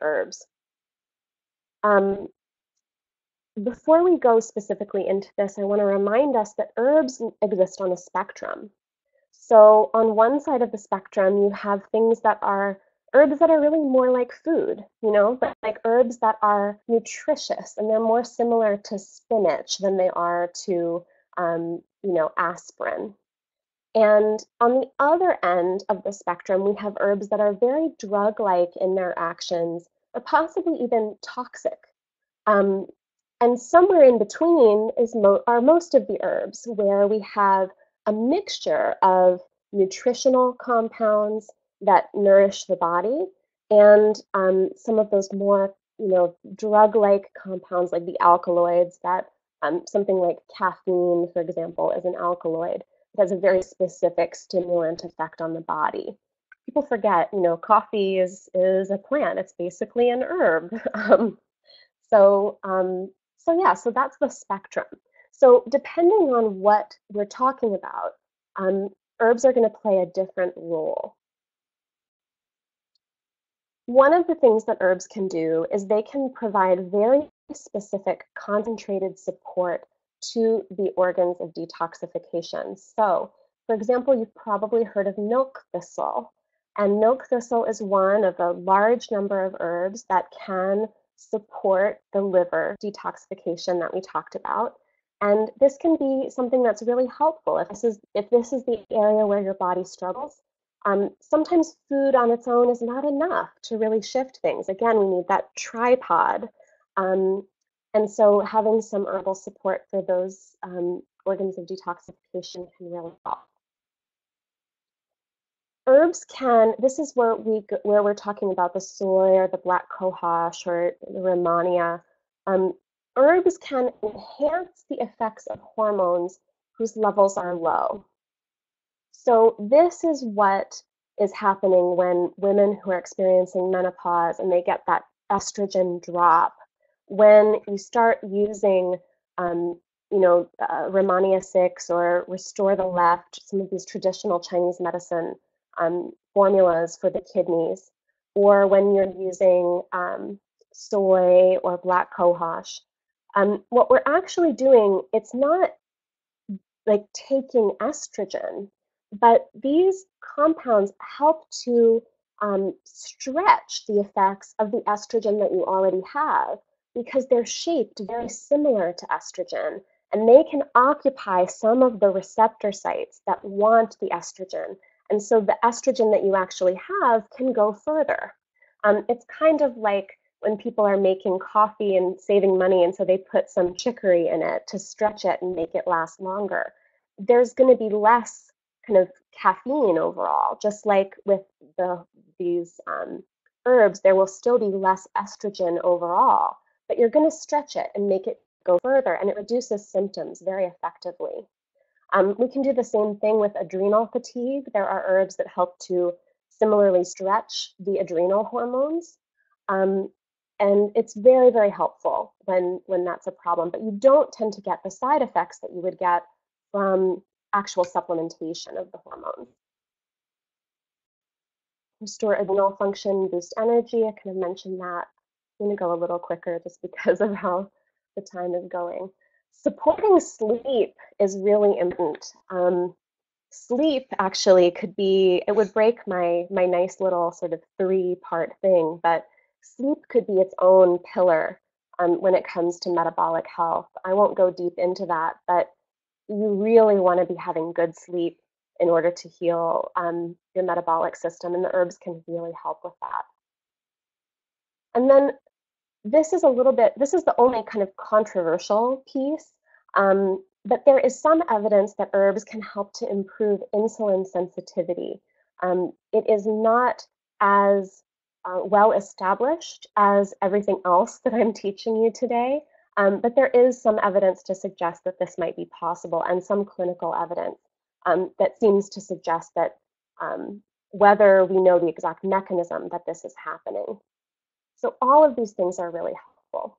herbs. um, Before we go specifically into this, I want to remind us that herbs exist on a spectrum. So on one side of the spectrum, you have things that are herbs that are really more like food, but like herbs that are nutritious, and they're more similar to spinach than they are to, aspirin. And on the other end of the spectrum, we have herbs that are very drug-like in their actions, or possibly even toxic. Um, and somewhere in between are most of the herbs, where we have a mixture of nutritional compounds that nourish the body, and some of those more, drug-like compounds like the alkaloids that something like caffeine, for example, is an alkaloid. It has a very specific stimulant effect on the body. People forget, coffee is a plant. It's basically an herb. So that's the spectrum. So depending on what we're talking about, herbs are going to play a different role. One of the things that herbs can do is they can provide very specific concentrated support to the organs of detoxification. So, for example, you've probably heard of milk thistle. And milk thistle is one of a large number of herbs that can support the liver detoxification that we talked about. And this can be something that's really helpful if this is the area where your body struggles. Sometimes food on its own is not enough to really shift things. Again, we need that tripod. Um, and so having some herbal support for those organs of detoxification can really help. This is where we're talking about the soy or the black cohosh or the Rehmannia. Um, Herbs can enhance the effects of hormones whose levels are low. So this is what is happening when women who are experiencing menopause and they get that estrogen drop. When you start using, Rehmannia 6 or Restore the Left, some of these traditional Chinese medicine formulas for the kidneys, or when you're using soy or black cohosh, what we're actually doing, it's not like taking estrogen, but these compounds help to stretch the effects of the estrogen that you already have because they're shaped very similar to estrogen, and they can occupy some of the receptor sites that want the estrogen. And so the estrogen that you actually have can go further. It's kind of like when people are making coffee and saving money, and so they put some chicory in it to stretch it and make it last longer. There's going to be less kind of caffeine overall, just like with these herbs, there will still be less estrogen overall, but you're going to stretch it and make it go further, and it reduces symptoms very effectively. We can do the same thing with adrenal fatigue. There are herbs that help to similarly stretch the adrenal hormones. Um, and it's very, very helpful when that's a problem. But you don't tend to get the side effects that you would get from actual supplementation of the hormones. Restore adrenal function, boost energy. I kind of mentioned that. I'm going to go a little quicker just because of how the time is going. Supporting sleep is really important. Sleep actually could be, it would break my nice little sort of three-part thing, but sleep could be its own pillar when it comes to metabolic health. I won't go deep into that, but you really want to be having good sleep in order to heal your metabolic system, and the herbs can really help with that. And then this is the only kind of controversial piece, but there is some evidence that herbs can help to improve insulin sensitivity. It is not as well established as everything else that I'm teaching you today, but there is some evidence to suggest that this might be possible, and some clinical evidence that seems to suggest that whether we know the exact mechanism that this is happening. So all of these things are really helpful.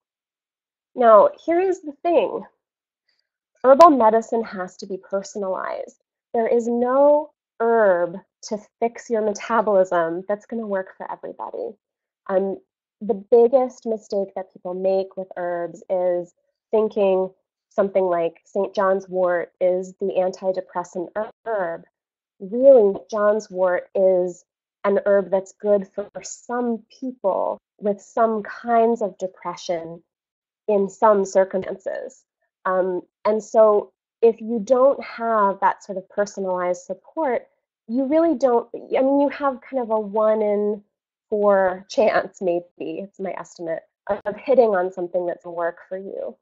Now, here is the thing. Herbal medicine has to be personalized. There is no herb to fix your metabolism that's going to work for everybody. The biggest mistake that people make with herbs is thinking something like St. John's wort is the antidepressant herb. Really, John's wort is an herb that's good for some people with some kinds of depression in some circumstances. And so if you don't have that sort of personalized support, you really don't, I mean, you have kind of a 1 in 4 chance, maybe, it's my estimate, of hitting on something that's going to work for you.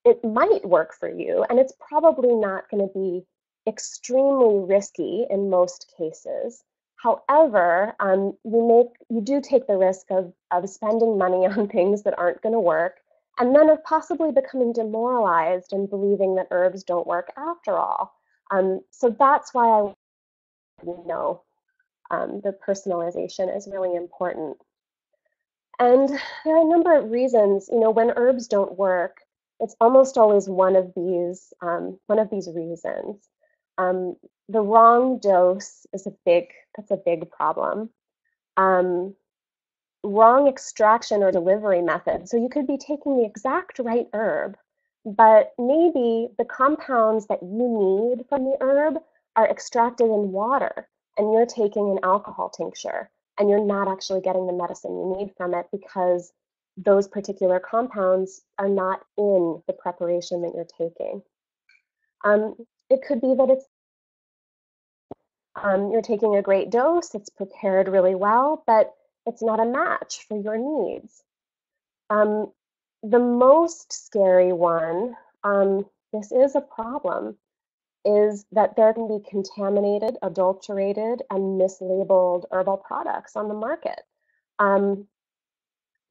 It might work for you, and it's probably not going to be extremely risky in most cases. However, you do take the risk of spending money on things that aren't going to work, and then of possibly becoming demoralized and believing that herbs don't work after all. So that's why I know the personalization is really important. And there are a number of reasons, when herbs don't work, it's almost always one of these reasons. The wrong dose is that's a big problem. Wrong extraction or delivery method. So you could be taking the exact right herb, but maybe the compounds that you need from the herb are extracted in water, and you're taking an alcohol tincture, and you're not actually getting the medicine you need from it because those particular compounds are not in the preparation that you're taking. It could be that you're taking a great dose, it's prepared really well, but it's not a match for your needs. The most scary one, this is a problem, is that there can be contaminated, adulterated, and mislabeled herbal products on the market.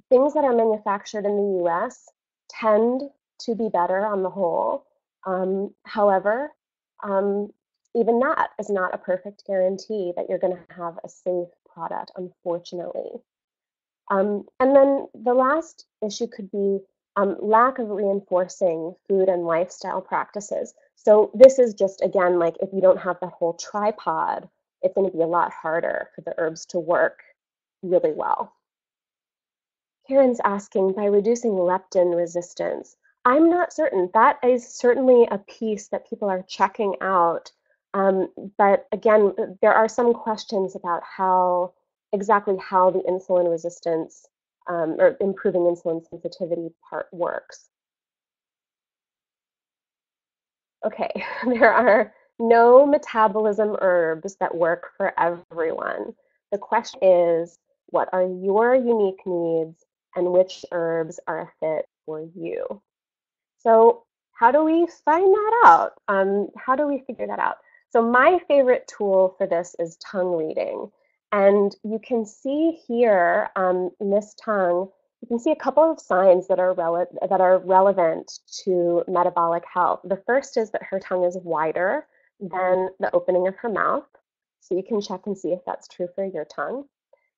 Things that are manufactured in the US tend to be better on the whole. However, even that is not a perfect guarantee that you're going to have a safe product, unfortunately. And then the last issue could be lack of reinforcing food and lifestyle practices. So this is just, again, like if you don't have that whole tripod, it's going to be a lot harder for the herbs to work really well. Karen's asking, by reducing leptin resistance. I'm not certain. That is certainly a piece that people are checking out. Um, but again, there are some questions about exactly how the insulin resistance or improving insulin sensitivity part works. Okay, there are no metabolism herbs that work for everyone. The question is, what are your unique needs and which herbs are a fit for you? So how do we find that out? How do we figure that out? So my favorite tool for this is tongue reading. And you can see here in this tongue, you can see a couple of signs that are, relevant to metabolic health. The first is that her tongue is wider than the opening of her mouth. So you can check and see if that's true for your tongue.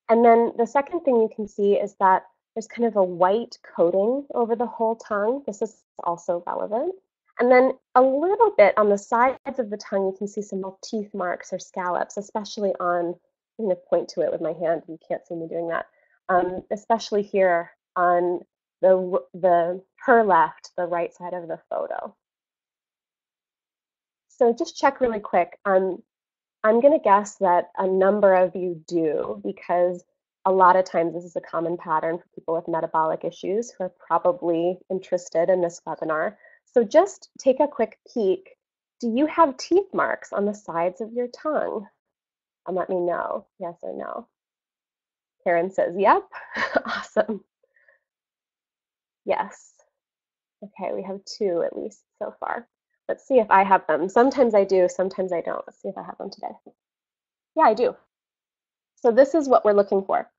And then the second thing you can see is that there's kind of a white coating over the whole tongue. This is also relevant. And then a little bit on the sides of the tongue, you can see some teeth marks or scallops, especially on, I'm going to point to it with my hand. You can't see me doing that. Especially here on her left, the right side of the photo. So just check really quick. I'm going to guess that a number of you do, because a lot of times this is a common pattern for people with metabolic issues who are probably interested in this webinar. So just take a quick peek. Do you have teeth marks on the sides of your tongue? And let me know, yes or no. Karen says, yep. Awesome. Yes. Okay, we have two at least so far. Let's see if I have them. Sometimes I do, sometimes I don't. Let's see if I have them today. Yeah, I do. So this is what we're looking for.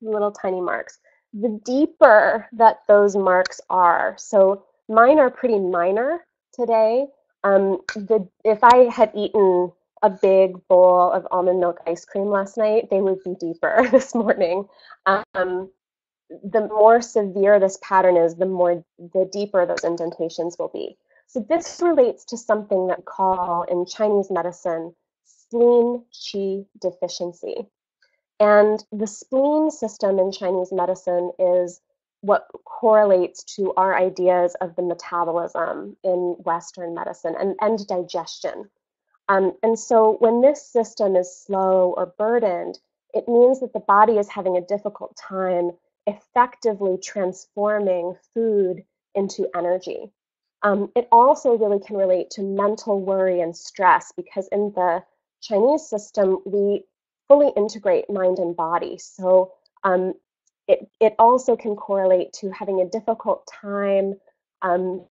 Little tiny marks. The deeper that those marks are, so mine are pretty minor today. If I had eaten a big bowl of almond milk ice cream last night, they would be deeper this morning. The more severe this pattern is, the deeper those indentations will be. So this relates to something that we call in Chinese medicine spleen qi deficiency. And the spleen system in Chinese medicine is what correlates to our ideas of the metabolism in Western medicine and digestion. And so when this system is slow or burdened, it means that the body is having a difficult time effectively transforming food into energy. It also really can relate to mental worry and stress, because in the Chinese system, we fully integrate mind and body. So it also can correlate to having a difficult time um,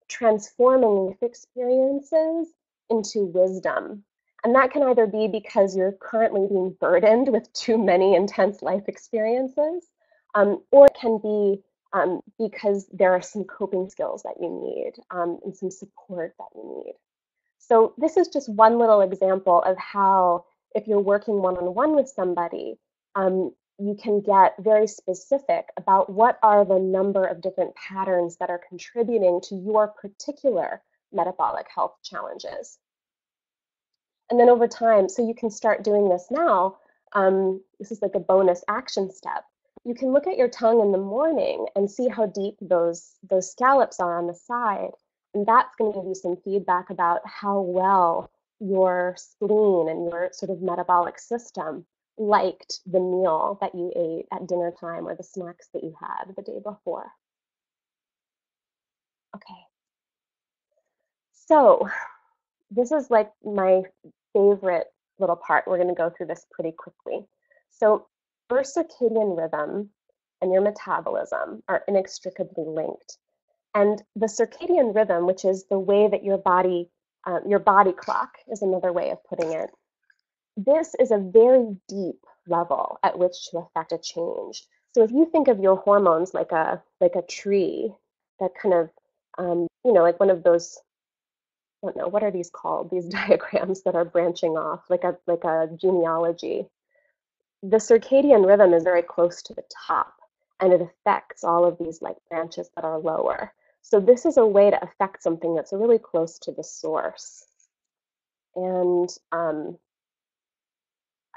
transforming life experiences into wisdom. And that can either be because you're currently being burdened with too many intense life experiences, or it can be because there are some coping skills that you need and some support that you need. So this is just one little example of how, if you're working one-on-one with somebody, you can get very specific about what are the number of different patterns that are contributing to your particular metabolic health challenges. And then over time, so you can start doing this now, this is like a bonus action step. You can look at your tongue in the morning and see how deep those scallops are on the side. And that's going to give you some feedback about how well your spleen and your sort of metabolic system liked the meal that you ate at dinner time or the snacks that you had the day before. Okay, so this is like my favorite little part. We're going to go through this pretty quickly. So your circadian rhythm and your metabolism are inextricably linked. And the circadian rhythm, which is the way that your body clock is another way of putting it, this is a very deep level at which to affect a change. So if you think of your hormones like a tree that kind of, like one of those, I don't know, what are these called? These diagrams that are branching off, like a genealogy. The circadian rhythm is very close to the top, and it affects all of these like branches that are lower. So this is a way to affect something that's really close to the source. And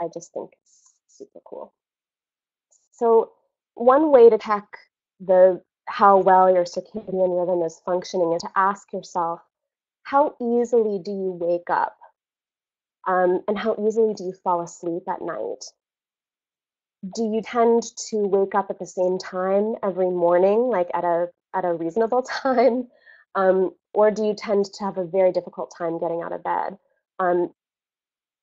I just think it's super cool. So one way to check how well your circadian rhythm is functioning is to ask yourself, How easily do you wake up? And how easily do you fall asleep at night? Do you tend to wake up at the same time every morning, like at a reasonable time? Or do you tend to have a very difficult time getting out of bed? Um,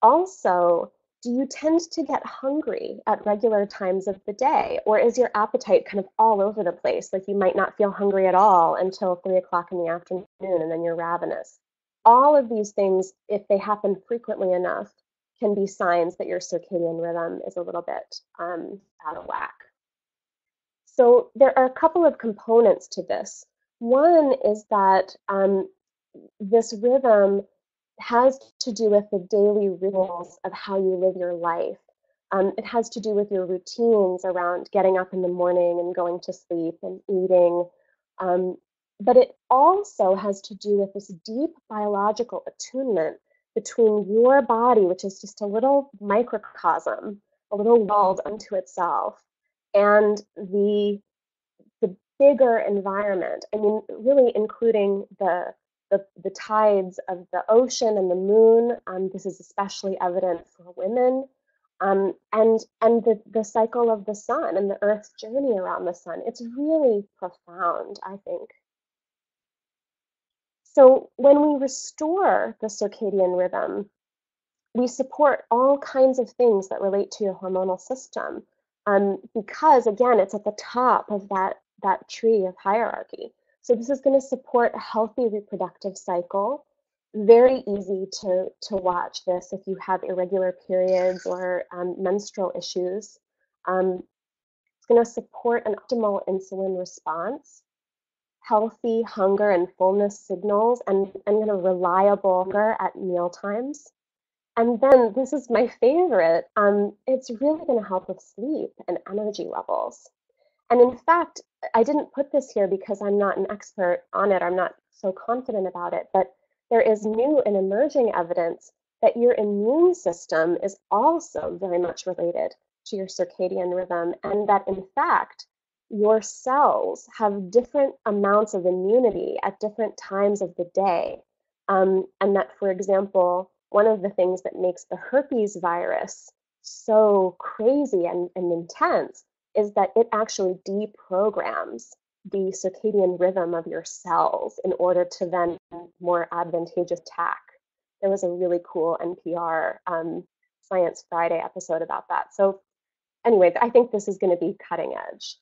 Also, do you tend to get hungry at regular times of the day? Or is your appetite kind of all over the place? Like you might not feel hungry at all until 3 o'clock in the afternoon and then you're ravenous. All of these things, if they happen frequently enough, can be signs that your circadian rhythm is a little bit out of whack. So there are a couple of components to this. One is that this rhythm has to do with the daily rituals of how you live your life. It has to do with your routines around getting up in the morning and going to sleep and eating. Um, but it also has to do with this deep biological attunement between your body, which is just a little microcosm, a little world unto itself, and the bigger environment. I mean, really including the tides of the ocean and the moon. This is especially evident for women. And the cycle of the sun and the Earth's journey around the sun. It's really profound, I think. So when we restore the circadian rhythm, we support all kinds of things that relate to your hormonal system, because again, it's at the top of that tree of hierarchy. So this is going to support a healthy reproductive cycle. Very easy to watch this if you have irregular periods or menstrual issues. It's going to support an optimal insulin response, healthy hunger and fullness signals, and kind of reliable hunger at meal times. And then this is my favorite. It's really going to help with sleep and energy levels. And in fact, I didn't put this here because I'm not an expert on it. I'm not so confident about it. But there is new and emerging evidence that your immune system is also very much related to your circadian rhythm, and that in fact, your cells have different amounts of immunity at different times of the day. And that, for example, one of the things that makes the herpes virus so crazy and intense is that it actually deprograms the circadian rhythm of your cells in order to then more advantageous attack. There was a really cool NPR Science Friday episode about that. So anyway, I think this is going to be cutting edge.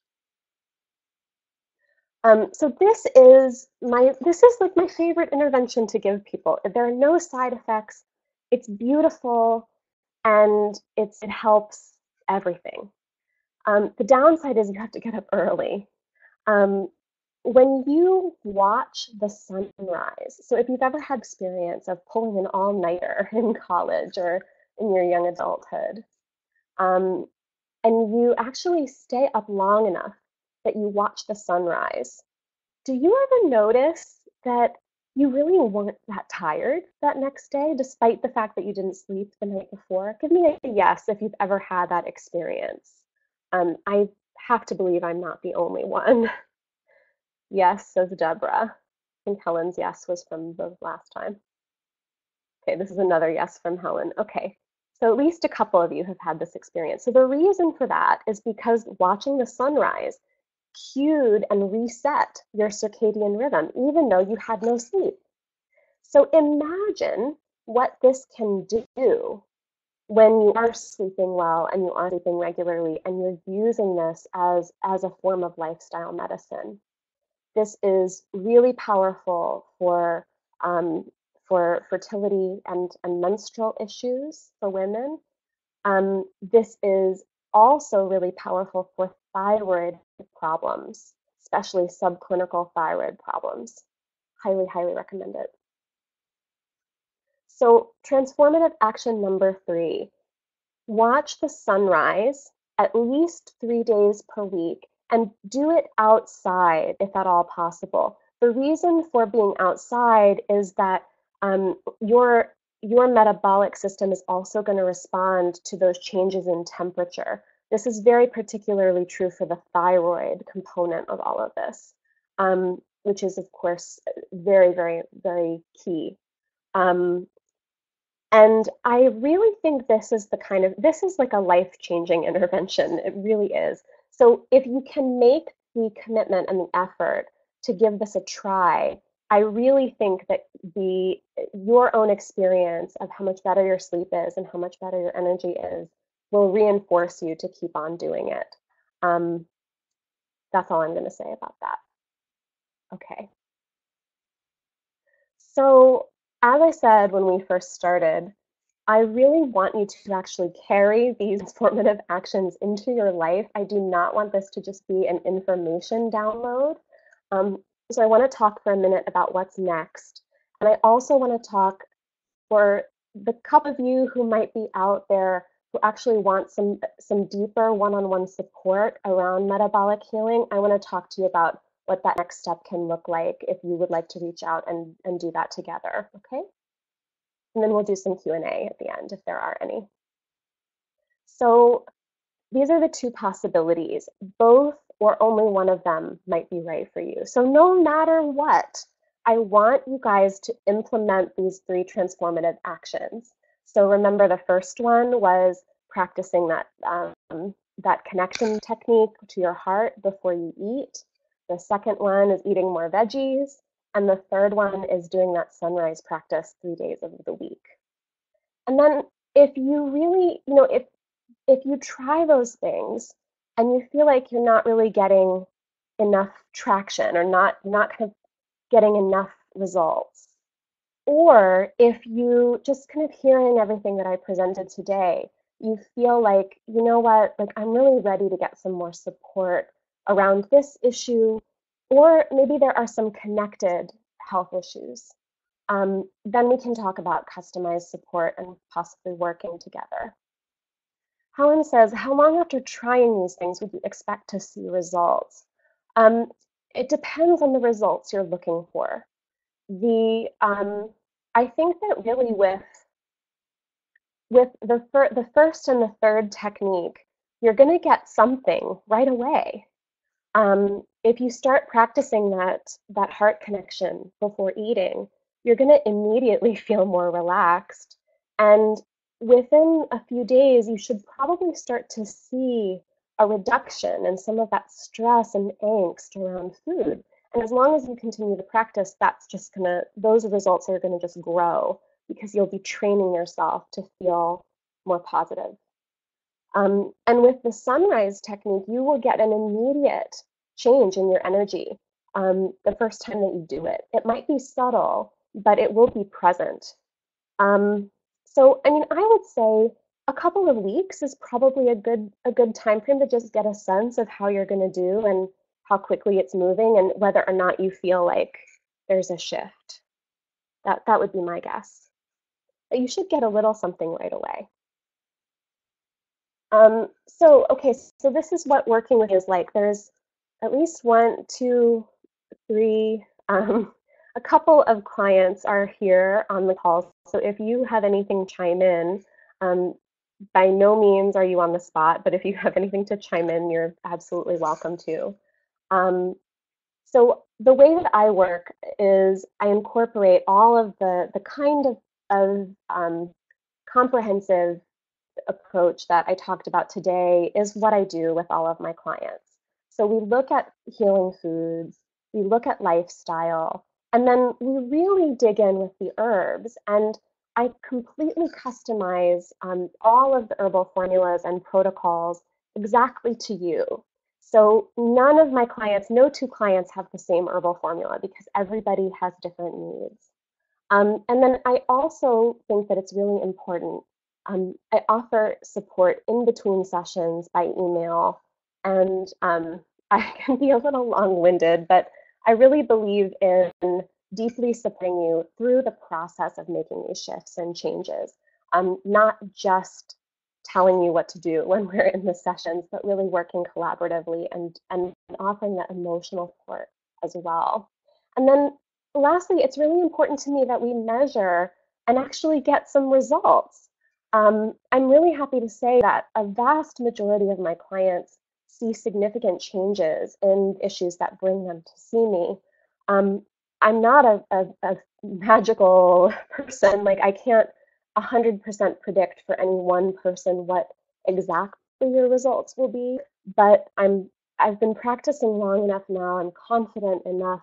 So this is like my favorite intervention to give people. There are no side effects. It's beautiful and it helps everything. The downside is you have to get up early. Um, when you watch the sunrise, so if you've ever had experience of pulling an all-nighter in college or in your young adulthood, um, and you actually stay up long enough that you watch the sunrise, do you ever notice that you really weren't that tired that next day, despite the fact that you didn't sleep the night before? Give me a yes if you've ever had that experience. I have to believe I'm not the only one. Yes, says Deborah. I think Helen's yes was from the last time. Okay, this is another yes from Helen. Okay, so at least a couple of you have had this experience. So the reason for that is because watching the sunrise cued and reset your circadian rhythm, even though you had no sleep. So imagine what this can do when you are sleeping well and you are sleeping regularly and you're using this as a form of lifestyle medicine. This is really powerful for fertility and menstrual issues for women. This is also really powerful for thyroid problems, especially subclinical thyroid problems. Highly, highly recommend it. So transformative action number 3, watch the sunrise at least 3 days per week and do it outside if at all possible. The reason for being outside is that your metabolic system is also going to respond to those changes in temperature. This is very particularly true for the thyroid component of all of this. which is, of course, very, very, very key. Um, and I really think this is like a life-changing intervention. It really is. So if you can make the commitment and the effort to give this a try, I really think that your own experience of how much better your sleep is and how much better your energy is will reinforce you to keep on doing it. Um, that's all I'm going to say about that. Okay. So, as I said when we first started, I really want you to actually carry these transformative actions into your life. I do not want this to just be an information download. Um, so I want to talk for a minute about what's next. And I also want to talk for the couple of you who might be out there who actually want some deeper one-on-one support around metabolic healing. I want to talk to you about what that next step can look like if you would like to reach out and do that together, okay? And then we'll do some Q&A at the end if there are any. So these are the two possibilities. Both or only one of them might be right for you. So no matter what, I want you guys to implement these 3 transformative actions. So remember, the first one was practicing that connection technique to your heart before you eat. The second one is eating more veggies. And the third one is doing that sunrise practice 3 days of the week. And then if you really, if you try those things and you feel like you're not really getting enough traction or not kind of getting enough results, or if you just kind of hearing everything that I presented today, you feel like, you know what, like I'm really ready to get some more support around this issue, or maybe there are some connected health issues, then we can talk about customized support and possibly working together. Helen says, how long after trying these things would you expect to see results? Um, it depends on the results you're looking for. I think that really with the first and the third technique, you're going to get something right away. If you start practicing that heart connection before eating, you're going to immediately feel more relaxed. And within a few days, you should probably start to see a reduction in some of that stress and angst around food. And as long as you continue to practice, those results are going to just grow because you'll be training yourself to feel more positive. And with the sunrise technique, you will get an immediate change in your energy the first time that you do it. It might be subtle, but it will be present. So, I mean, I would say a couple of weeks is probably a good time frame to just get a sense of how you're going to do and how quickly it's moving and whether or not you feel like there's a shift. That would be my guess. But you should get a little something right away. Okay, so this is what working with you is like. There's at least one, two, three, a couple of clients are here on the call. So if you have anything chime in, by no means are you on the spot, but if you have anything to chime in, you're absolutely welcome to. So the way that I work is I incorporate all of the kind of comprehensive approach that I talked about today is what I do with all of my clients. So we look at healing foods, we look at lifestyle, and then we really dig in with the herbs. And I completely customize all of the herbal formulas and protocols exactly to you. So none of my clients, no two clients have the same herbal formula because everybody has different needs. And then I also think that it's really important. I offer support in between sessions by email, and I can be a little long-winded, but I really believe in deeply supporting you through the process of making these shifts and changes. Not just telling you what to do when we're in the sessions, but really working collaboratively and offering that emotional support as well. And then lastly, it's really important to me that we measure and actually get some results. I'm really happy to say that a vast majority of my clients see significant changes in issues that bring them to see me. Um, I'm not a magical person. Like I can't 100% predict for any one person what exactly your results will be, but I've been practicing long enough now. I'm confident enough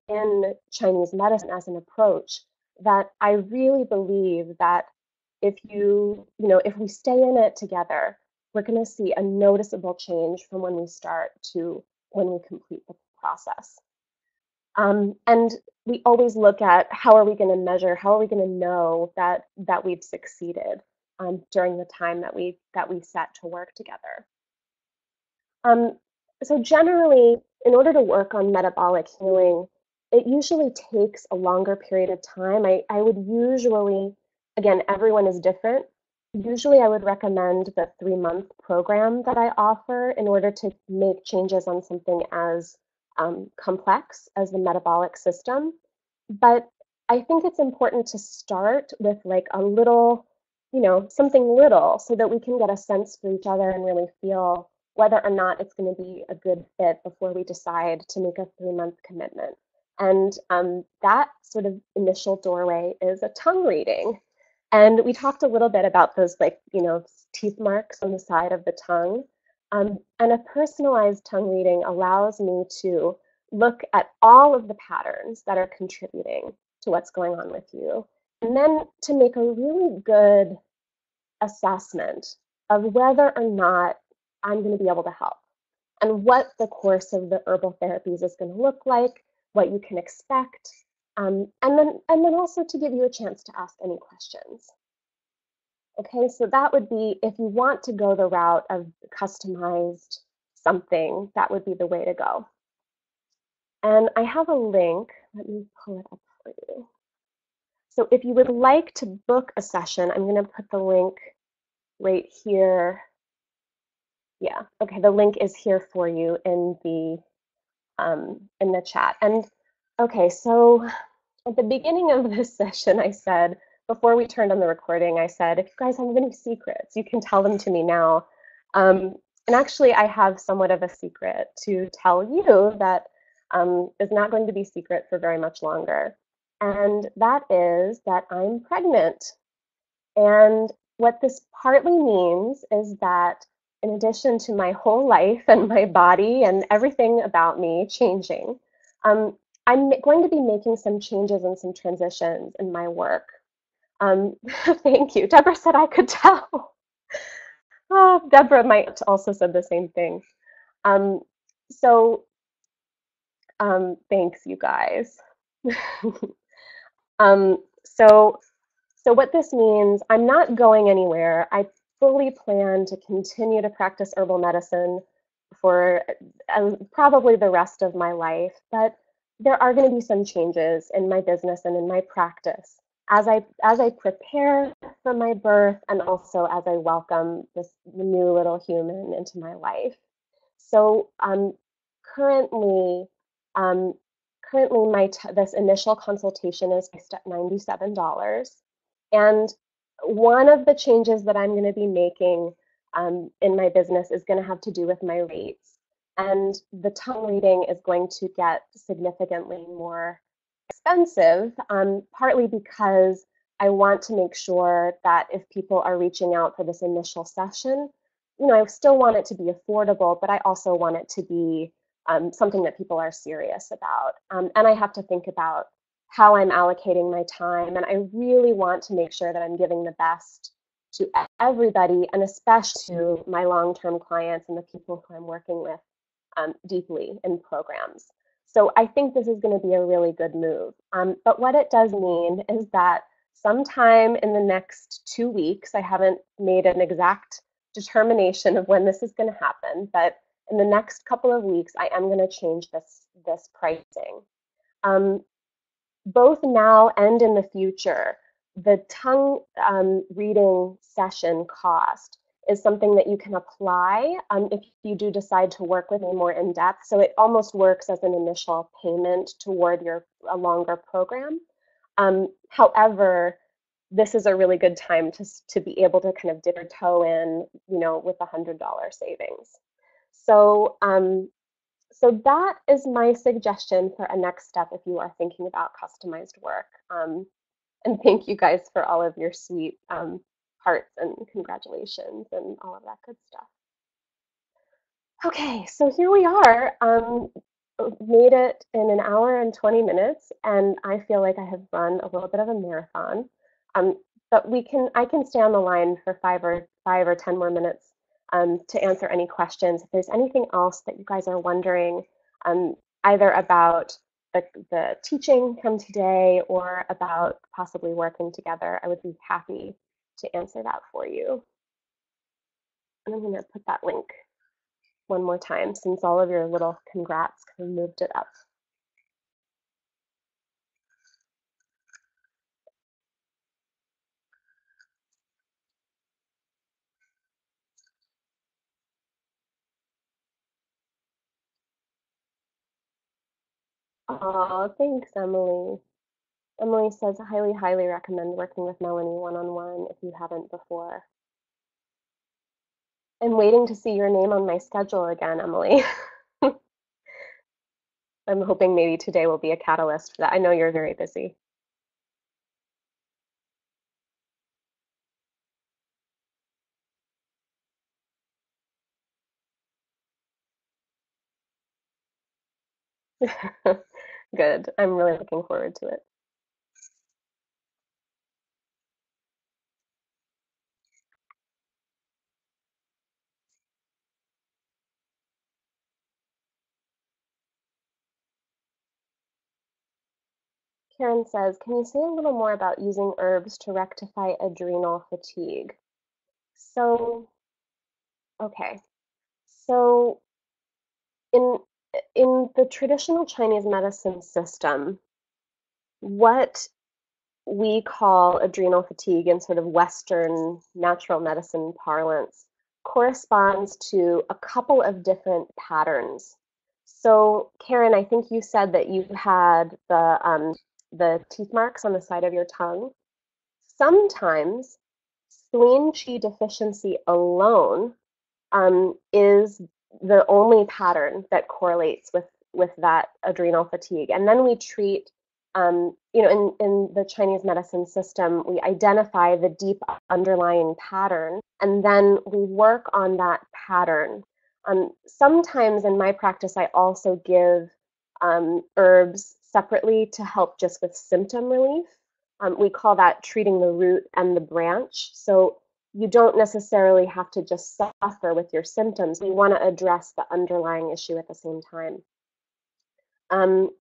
in Chinese medicine as an approach that I really believe that if we stay in it together, we're going to see a noticeable change from when we start to when we complete the process. And we always look at how are we going to measure, how are we going to know that we've succeeded during the time that we set to work together. Um, so generally, in order to work on metabolic healing, it usually takes a longer period of time. I would usually, again, everyone is different. Usually, I would recommend the 3-month program that I offer in order to make changes on something as complex as the metabolic system. But I think it's important to start with like a little, something little so that we can get a sense for each other and really feel whether or not it's going to be a good fit before we decide to make a 3-month commitment. And that sort of initial doorway is a tongue reading. And we talked a little bit about those, like, teeth marks on the side of the tongue. And a personalized tongue reading allows me to look at all of the patterns that are contributing to what's going on with you, and then to make a really good assessment of whether or not I'm going to be able to help and what the course of the herbal therapies is going to look like, what you can expect, and then also to give you a chance to ask any questions. Okay, so that would be if you want to go the route of customized something, that would be the way to go. And I have a link. Let me pull it up for you. So if you would like to book a session, I'm going to put the link right here. Yeah, okay, the link is here for you in the chat. And okay, so at the beginning of this session, I said, before we turned on the recording, I said, if you guys have any secrets, you can tell them to me now. And actually, I have somewhat of a secret to tell you that is not going to be secret for very much longer. And that is that I'm pregnant. And what this partly means is that in addition to my whole life and my body and everything about me changing, um, I'm going to be making some changes and some transitions in my work. Thank you. Deborah said I could tell. Oh, Deborah might also said the same thing. Um, so thanks, you guys. So what this means, I'm not going anywhere. I fully plan to continue to practice herbal medicine for probably the rest of my life, but there are going to be some changes in my business and in my practice as I prepare for my birth and also as I welcome this new little human into my life. So currently, um, currently this initial consultation is priced at $97. And one of the changes that I'm going to be making in my business is going to have to do with my rates. And the tongue reading is going to get significantly more expensive, partly because I want to make sure that if people are reaching out for this initial session, I still want it to be affordable, but I also want it to be something that people are serious about. And I have to think about how I'm allocating my time. And I really want to make sure that I'm giving the best to everybody, and especially to my long-term clients and the people who I'm working with deeply in programs. So I think this is going to be a really good move. But what it does mean is that sometime in the next 2 weeks, I haven't made an exact determination of when this is going to happen, but in the next couple of weeks, I am going to change this pricing. Both now and in the future, the tongue reading session cost is something that you can apply if you do decide to work with me more in depth. So it almost works as an initial payment toward a longer program. However, this is a really good time to be able to kind of dip your toe in, with $100 savings. So So that is my suggestion for a next step if you are thinking about customized work. And thank you guys for all of your sweet hearts and congratulations and all of that good stuff. Okay, so here we are. Made it in an hour and 20 minutes, and I feel like I have run a little bit of a marathon. Um, but I can stay on the line for 5 or 10 more minutes to answer any questions. If there's anything else that you guys are wondering, either about the teaching from today or about possibly working together, I would be happy to answer that for you. And I'm going to put that link one more time since all of your little congrats kind of moved it up. Oh, thanks, Emily. Emily says, highly, highly recommend working with Melanie one-on-one if you haven't before. I'm waiting to see your name on my schedule again, Emily. I'm hoping maybe today will be a catalyst for that. I know you're very busy. Good. I'm really looking forward to it. Karen says, can you say a little more about using herbs to rectify adrenal fatigue? So, okay. So in in the traditional Chinese medicine system, what we call adrenal fatigue in sort of Western natural medicine parlance corresponds to a couple of different patterns. So, Karen, I think you said that you had the teeth marks on the side of your tongue. Sometimes spleen qi deficiency alone is the only pattern that correlates with that adrenal fatigue. And then we treat, in the Chinese medicine system, we identify the deep underlying pattern, and then we work on that pattern. Sometimes in my practice, I also give herbs separately to help just with symptom relief. We call that treating the root and the branch. So you don't necessarily have to just suffer with your symptoms. We want to address the underlying issue at the same time. Um,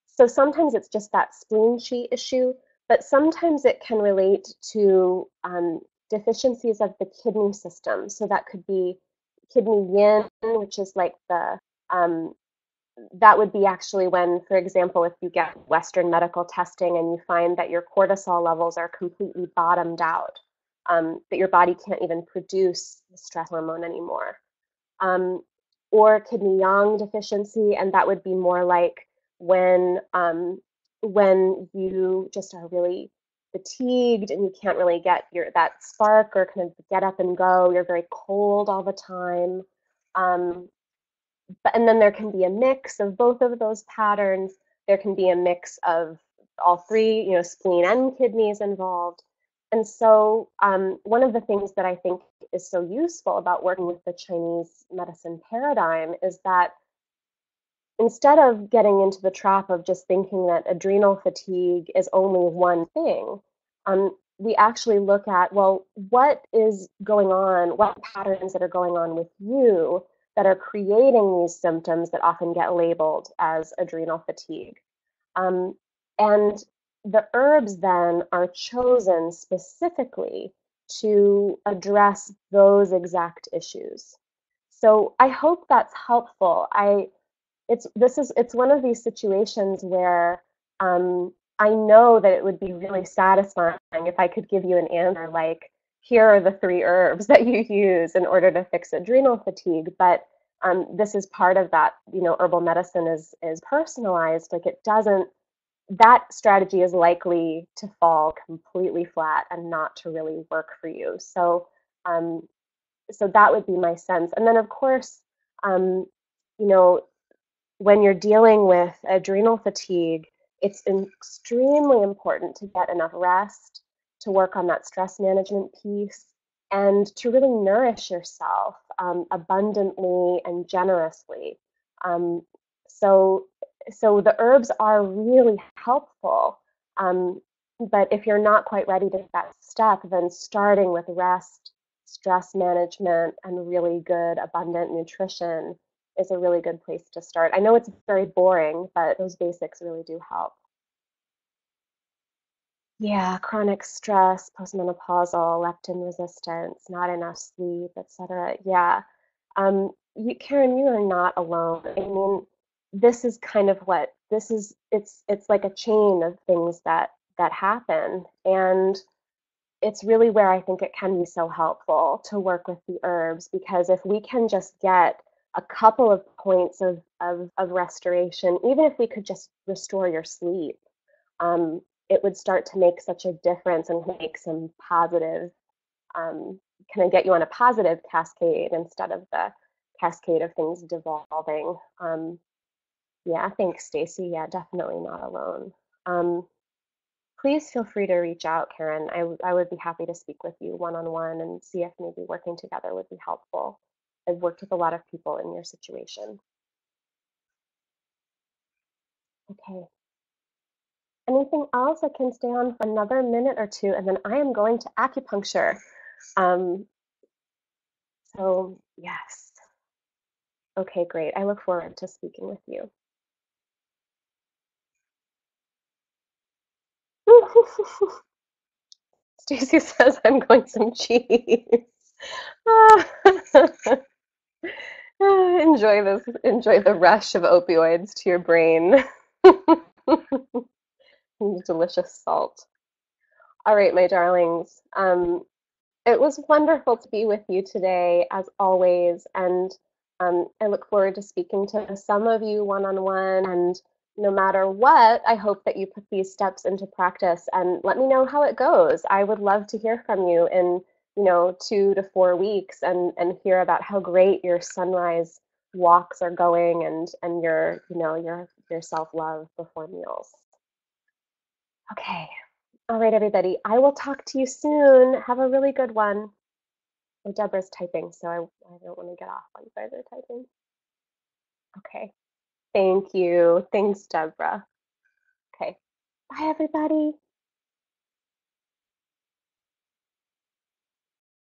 so sometimes it's just that spleen qi issue, but sometimes it can relate to deficiencies of the kidney system. So that could be kidney yin, which is like um, that would be actually when, for example, if you get Western medical testing and you find that your cortisol levels are completely bottomed out, that your body can't even produce the stress hormone anymore. Um, or kidney yang deficiency, and that would be more like when you just are really fatigued and you can't really get that spark or kind of get up and go. You're very cold all the time. Um, and then there can be a mix of both of those patterns. There can be a mix of all three, spleen and kidneys involved. And so one of the things that I think is so useful about working with the Chinese medicine paradigm is that instead of getting into the trap of just thinking that adrenal fatigue is only one thing, we actually look at, well, what is going on, what patterns that are going on with you that are creating these symptoms that often get labeled as adrenal fatigue. Um, and the herbs then are chosen specifically to address those exact issues. So I hope that's helpful. It's one of these situations where I know that it would be really satisfying if I could give you an answer like, here are the 3 herbs that you use in order to fix adrenal fatigue. But this is part of that, herbal medicine is personalized. Like that strategy is likely to fall completely flat and not to really work for you. So that would be my sense. And then of course, um, you know, when you're dealing with adrenal fatigue, it's extremely important to get enough rest, to work on that stress management piece, and to really nourish yourself abundantly and generously. Um, so, so the herbs are really helpful. Um, but if you're not quite ready to take that step, then starting with rest, stress management, and really good, abundant nutrition is a really good place to start. I know it's very boring, but those basics really do help. Yeah, chronic stress, postmenopausal, leptin resistance, not enough sleep, etc. Yeah. Karen, you are not alone. I mean, this is kind of what this is. It's like a chain of things that happen, and it's really where I think it can be so helpful to work with the herbs because if we can just get a couple of points of restoration, even if we could just restore your sleep, um, it would start to make such a difference and make some positive, kind of get you on a positive cascade instead of the cascade of things devolving. Yeah, thanks, Stacy. Yeah, definitely not alone. Um, Please feel free to reach out, Karen. I would be happy to speak with you one on one and see if maybe working together would be helpful. I've worked with a lot of people in your situation. Okay. Anything else? I can stay on for another minute or two, and then I am going to acupuncture. Um, so, yes. Okay, great. I look forward to speaking with you. Stacy says I'm going some cheese. Enjoy this, enjoy the rush of opioids to your brain. Delicious salt. All right, my darlings. It was wonderful to be with you today, as always, and I look forward to speaking to some of you one on one. And no matter what, I hope that you put these steps into practice and let me know how it goes. I would love to hear from you in 2 to 4 weeks and hear about how great your sunrise walks are going and your self love before meals. Okay. All right, everybody. I will talk to you soon. Have a really good one. Oh, Deborah's typing, so I don't want to get off while you guys are typing. Okay. Thank you. Thanks, Deborah. Okay. Bye, everybody.